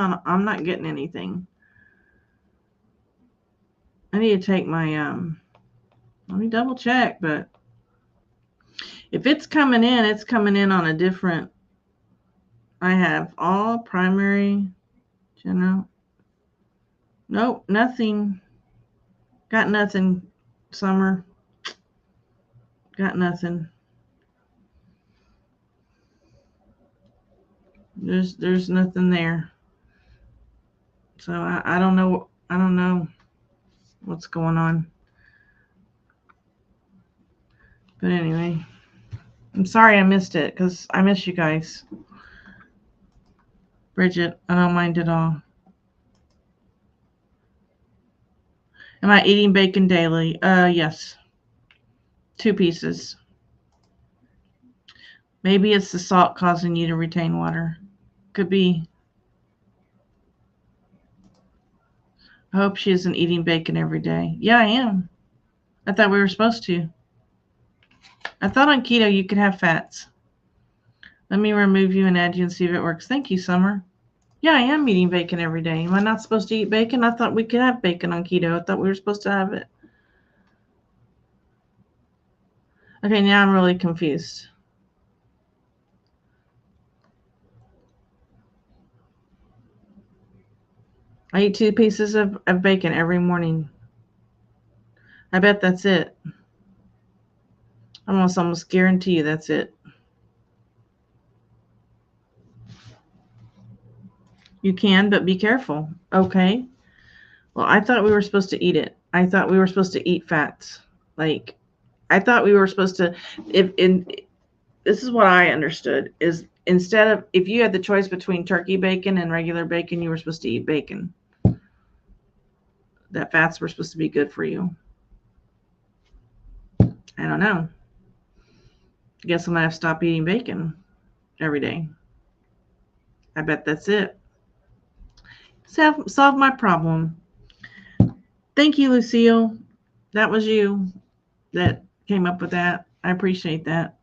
Speaker 1: not getting anything. I need to take my let me double check, but if it's coming in on a different. I have all primary, general. Nope, nothing. Got nothing. Summer. Got nothing. There's nothing there. So I don't know. I don't know what's going on. But anyway, I'm sorry I missed it because I miss you guys. Bridget, I don't mind at all. Am I eating bacon daily? Yes. 2 pieces. Maybe it's the salt causing you to retain water. Could be. I hope she isn't eating bacon every day. Yeah, I am. I thought we were supposed to. I thought on keto you could have fats. Let me remove you and add you and see if it works. Thank you, Summer. Yeah, I am eating bacon every day. Am I not supposed to eat bacon? I thought we could have bacon on keto. I thought we were supposed to have it. Okay, now I'm really confused. I eat 2 pieces of bacon every morning. I bet that's it. I almost guarantee you that's it. You can, but be careful. Okay. Well, I thought we were supposed to eat it. I thought we were supposed to eat fats. Like, I thought we were supposed to, this is what I understood, is instead of, if you had the choice between turkey bacon and regular bacon, you were supposed to eat bacon. That fats were supposed to be good for you. I don't know. I guess I'm going to have to stop eating bacon every day. I bet that's it. Solve my problem. Thank you, Lucille. That was you that came up with that. I appreciate that.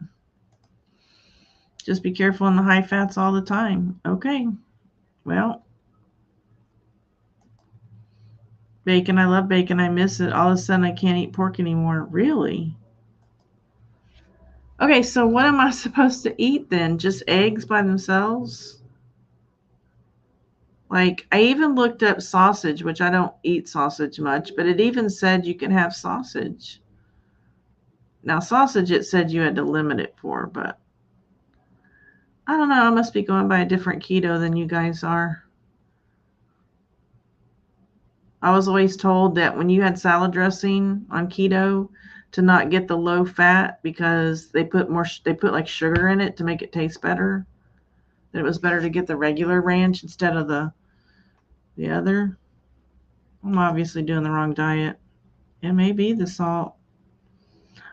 Speaker 1: Just be careful on the high fats all the time. Okay. Well, bacon. I love bacon. I miss it. All of a sudden, I can't eat pork anymore. Really? Okay, so what am I supposed to eat then? Just eggs by themselves? Like, I even looked up sausage, which I don't eat sausage much, but it even said you can have sausage. Now, sausage, it said you had to limit it for, but I don't know. I must be going by a different keto than you guys are. I was always told that when you had salad dressing on keto to not get the low fat because they put like sugar in it to make it taste better. That it was better to get the regular ranch instead of the other. I'm obviously doing the wrong diet. It may be the salt.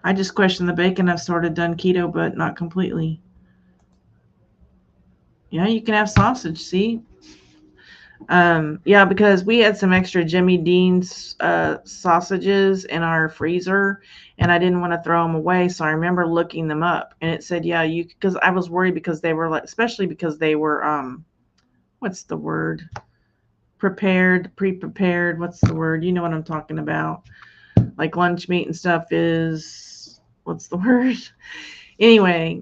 Speaker 1: I just question the bacon. I've sort of done keto, but not completely. Yeah, you can have sausage, see? Yeah, because we had some extra Jimmy Dean's sausages in our freezer, and I didn't want to throw them away, so I remember looking them up, and it said, yeah, you, because I was worried because they were like, especially because they were, what's the word? Pre-prepared. What's the word? You know what I'm talking about. Like lunch meat and stuff is, what's the word? Anyway,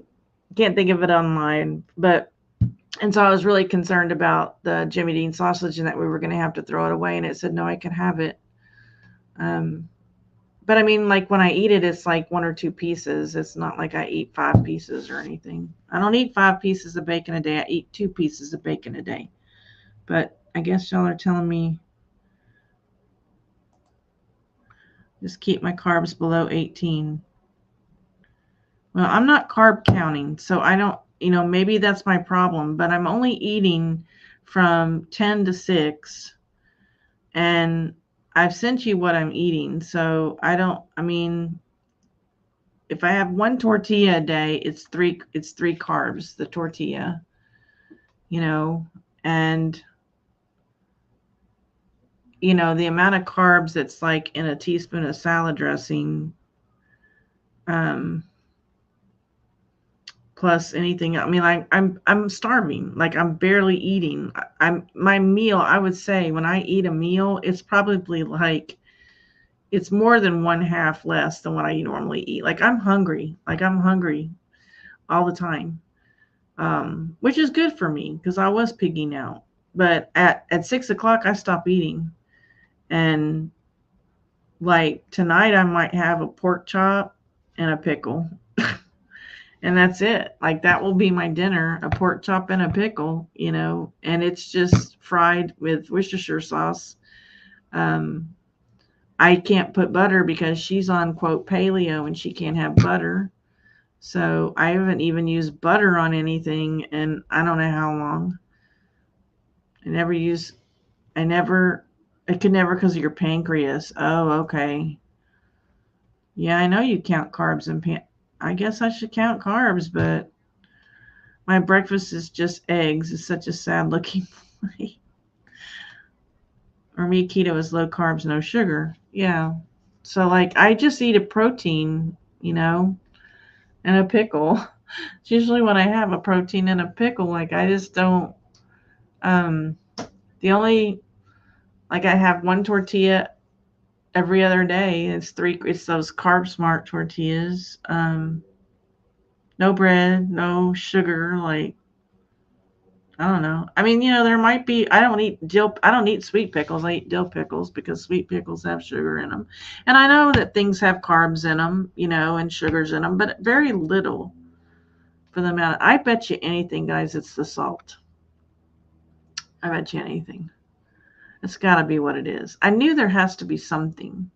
Speaker 1: can't think of it online, but. And so I was really concerned about the Jimmy Dean sausage and that we were going to have to throw it away. And it said, no, I can have it. But I mean, like when I eat it, it's like 1 or 2 pieces. It's not like I eat 5 pieces or anything. I don't eat 5 pieces of bacon a day. I eat 2 pieces of bacon a day. But I guess y'all are telling me just keep my carbs below 18. Well, I'm not carb counting, so I don't, maybe that's my problem, but I'm only eating from 10 to 6, and I've sent you what I'm eating, so if I have 1 tortilla a day, it's 3 carbs, the tortilla, and, the amount of carbs that's like in a teaspoon of salad dressing, plus anything. I mean, I'm starving. Like I'm barely eating. My meal, I would say when I eat a meal, it's probably like it's more than one half less than what I normally eat. Like I'm hungry. Like I'm hungry all the time. Which is good for me because I was pigging out. But at 6 o'clock I stop eating. And like tonight I might have a pork chop and a pickle. And that's it. Like that will be my dinner, a pork chop and a pickle, and it's just fried with Worcestershire sauce. Um, I can't put butter because she's on quote paleo and she can't have butter. So I haven't even used butter on anything and I don't know how long. I could never because of your pancreas. Oh, okay. Yeah, I know you count carbs and I guess I should count carbs, but my breakfast is just eggs. It's such a sad looking plate. Or me, keto is low carbs, no sugar. Yeah. So like I just eat a protein, and a pickle. It's usually when I have a protein and a pickle, like I just don't the only like I have one tortilla every other day. It's those Carb Smart tortillas. No bread, no sugar, like I don't know. I mean, there might be. I don't eat sweet pickles. I eat dill pickles because sweet pickles have sugar in them. And I know that things have carbs in them, and sugars in them, but very little for the amount. I bet you anything, guys, it's the salt. I bet you anything. It's got to be what it is. I knew there has to be something.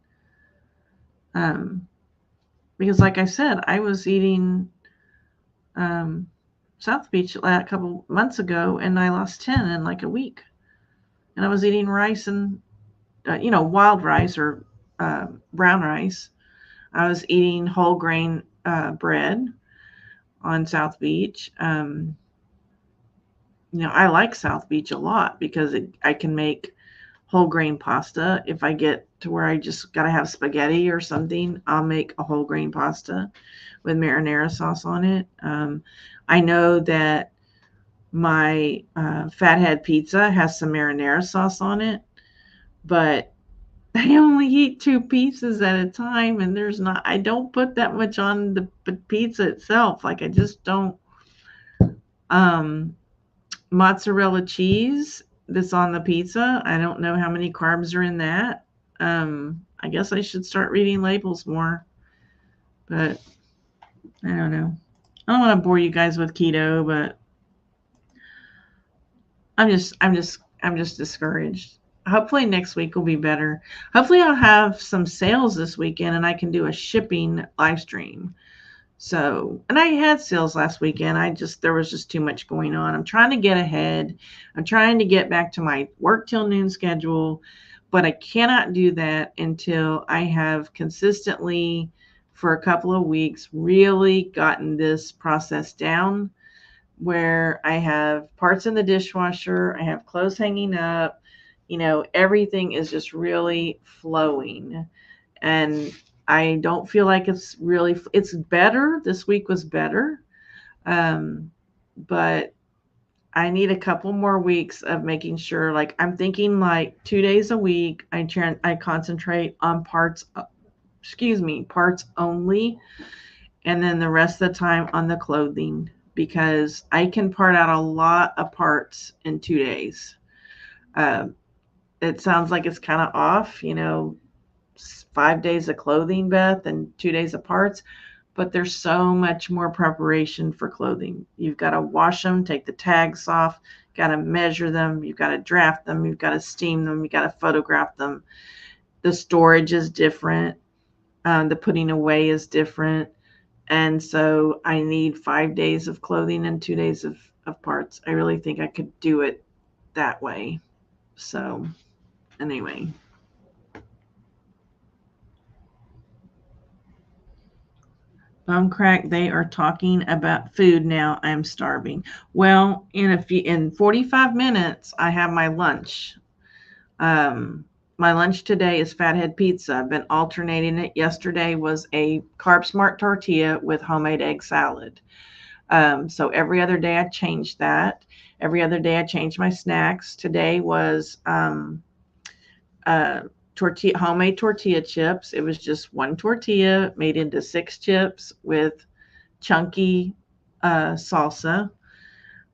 Speaker 1: Because like I said, I was eating South Beach a couple months ago, and I lost 10 in like a week. And I was eating rice and, wild rice or brown rice. I was eating whole grain bread on South Beach. I like South Beach a lot because I can make whole grain pasta. If I get to where I just got to have spaghetti or something, I'll make a whole grain pasta with marinara sauce on it. I know that my Fathead pizza has some marinara sauce on it, but I only eat 2 pieces at a time, and I don't put that much on the pizza itself. Like I just don't. Mozzarella cheese that's on the pizza, I don't know how many carbs are in that. I guess I should start reading labels more, but I don't know. I don't want to bore you guys with keto, but I'm just discouraged. Hopefully next week will be better. Hopefully I'll have some sales this weekend and I can do a shipping live stream. So, and I had sales last weekend. There was just too much going on. I'm trying to get ahead. I'm trying to get back to my work till noon schedule, but I cannot do that until I have consistently for a couple of weeks really gotten this process down where I have parts in the dishwasher, I have clothes hanging up, everything is just really flowing. And I don't feel like it's better. This week was better. But I need a couple more weeks of making sure, like I'm thinking like 2 days a week, I concentrate on parts only. And then the rest of the time on the clothing, because I can part out a lot of parts in 2 days. It sounds like it's kind of off, 5 days of clothing, Beth, and 2 days of parts, but there's so much more preparation for clothing. You've got to wash them, take the tags off, got to measure them, you've got to draft them, you've got to steam them, you've got to photograph them. The storage is different. The putting away is different. And so I need 5 days of clothing and 2 days of parts. I really think I could do it that way. So anyway. Bum crack, they are talking about food now. I'm starving. Well, in 45 minutes, I have my lunch. My lunch today is Fathead pizza. I've been alternating it. Yesterday was a Carb Smart tortilla with homemade egg salad. So every other day I changed that. Every other day I changed my snacks. Today was homemade tortilla chips. It was just one tortilla made into 6 chips with chunky salsa.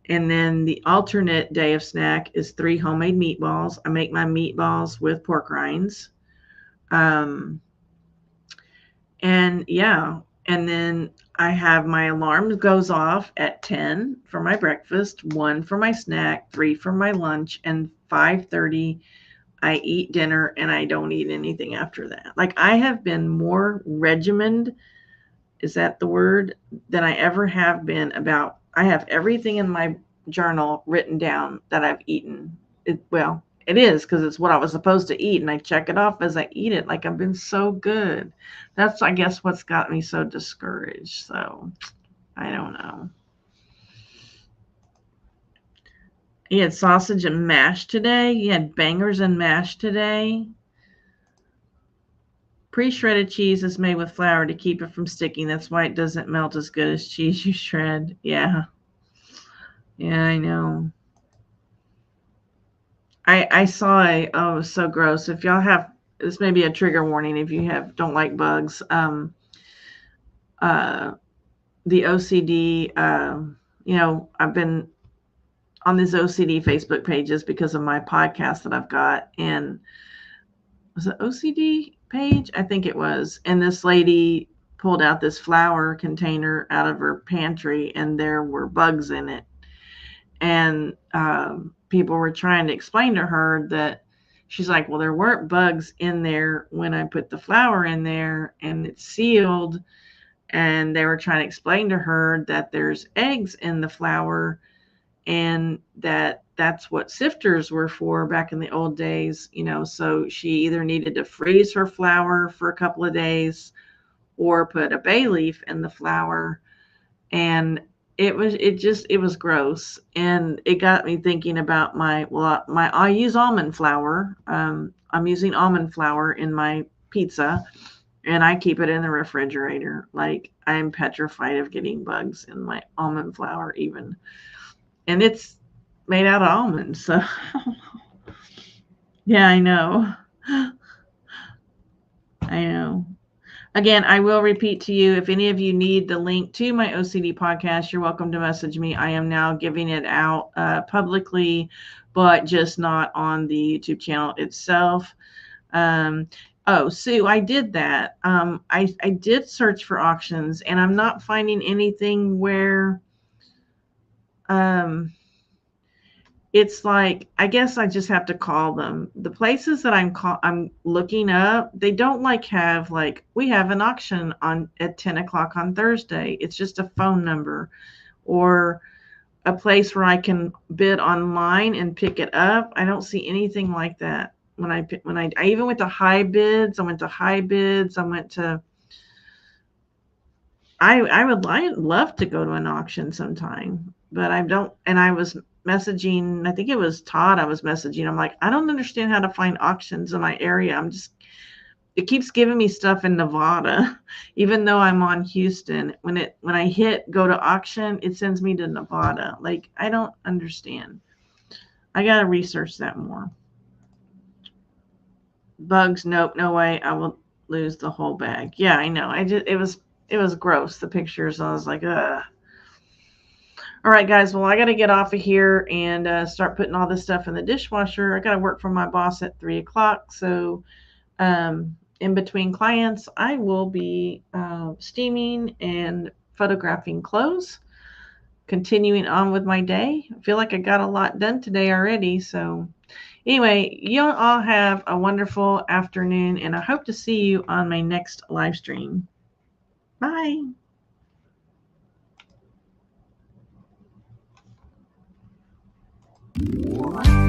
Speaker 1: And then the alternate day of snack is 3 homemade meatballs. I make my meatballs with pork rinds. And yeah, and then I have my alarm goes off at 10 for my breakfast, 1 for my snack, 3 for my lunch, and 5:30 I eat dinner, and I don't eat anything after that. Like, I have been more regimented, is that the word, than I ever have been about. I have everything in my journal written down that I've eaten. Well, it is, because it's what I was supposed to eat, and I check it off as I eat it. Like, I've been so good. That's, I guess, what's got me so discouraged. So, I don't know. You had sausage and mash today. You had bangers and mash today. Pre-shredded cheese is made with flour to keep it from sticking. That's why it doesn't melt as good as cheese you shred. Yeah. Yeah, I know. I saw it was so gross. If y'all have, this may be a trigger warning if you don't like bugs. The OCD, I've been on these OCD Facebook pages because of my podcast that I've got. And was it OCD page? I think it was. And this lady pulled out this flour container out of her pantry, and there were bugs in it. And people were trying to explain to her that, she's like, well, there weren't bugs in there when I put the flour in there, and it's sealed. And they were trying to explain to her that there's eggs in the flour, and that's what sifters were for back in the old days, so she either needed to freeze her flour for a couple of days or put a bay leaf in the flour. And it was gross. And it got me thinking about I use almond flour. I'm using almond flour in my pizza, and I keep it in the refrigerator. Like, I'm petrified of getting bugs in my almond flour even. And it's made out of almonds, so yeah, I know. I know. Again, I will repeat to you, if any of you need the link to my OCD podcast, you're welcome to message me. I am now giving it out publicly, but just not on the YouTube channel itself. Sue, I did that. I did search for auctions, and I'm not finding anything where it's like, I guess I just have to call them. The places that I'm looking up, they don't have we have an auction at 10 o'clock on Thursday. It's just a phone number or a place where I can bid online and pick it up. I don't see anything like that. I even went to high bids. I would love to go to an auction sometime, but I don't. And I was messaging, I think it was Todd I was messaging. I'm like, I don't understand how to find auctions in my area. It keeps giving me stuff in Nevada, even though I'm on Houston. When I hit go to auction, it sends me to Nevada. Like, I don't understand. I got to research that more. Bugs, nope, no way. I will lose the whole bag. Yeah, I know. It was gross, the pictures. I was like, ugh. All right, guys. Well, I got to get off of here and start putting all this stuff in the dishwasher. I got to work for my boss at 3 o'clock. So in between clients, I will be steaming and photographing clothes, continuing on with my day. I feel like I got a lot done today already. So anyway, you all have a wonderful afternoon, and I hope to see you on my next live stream. Bye. What?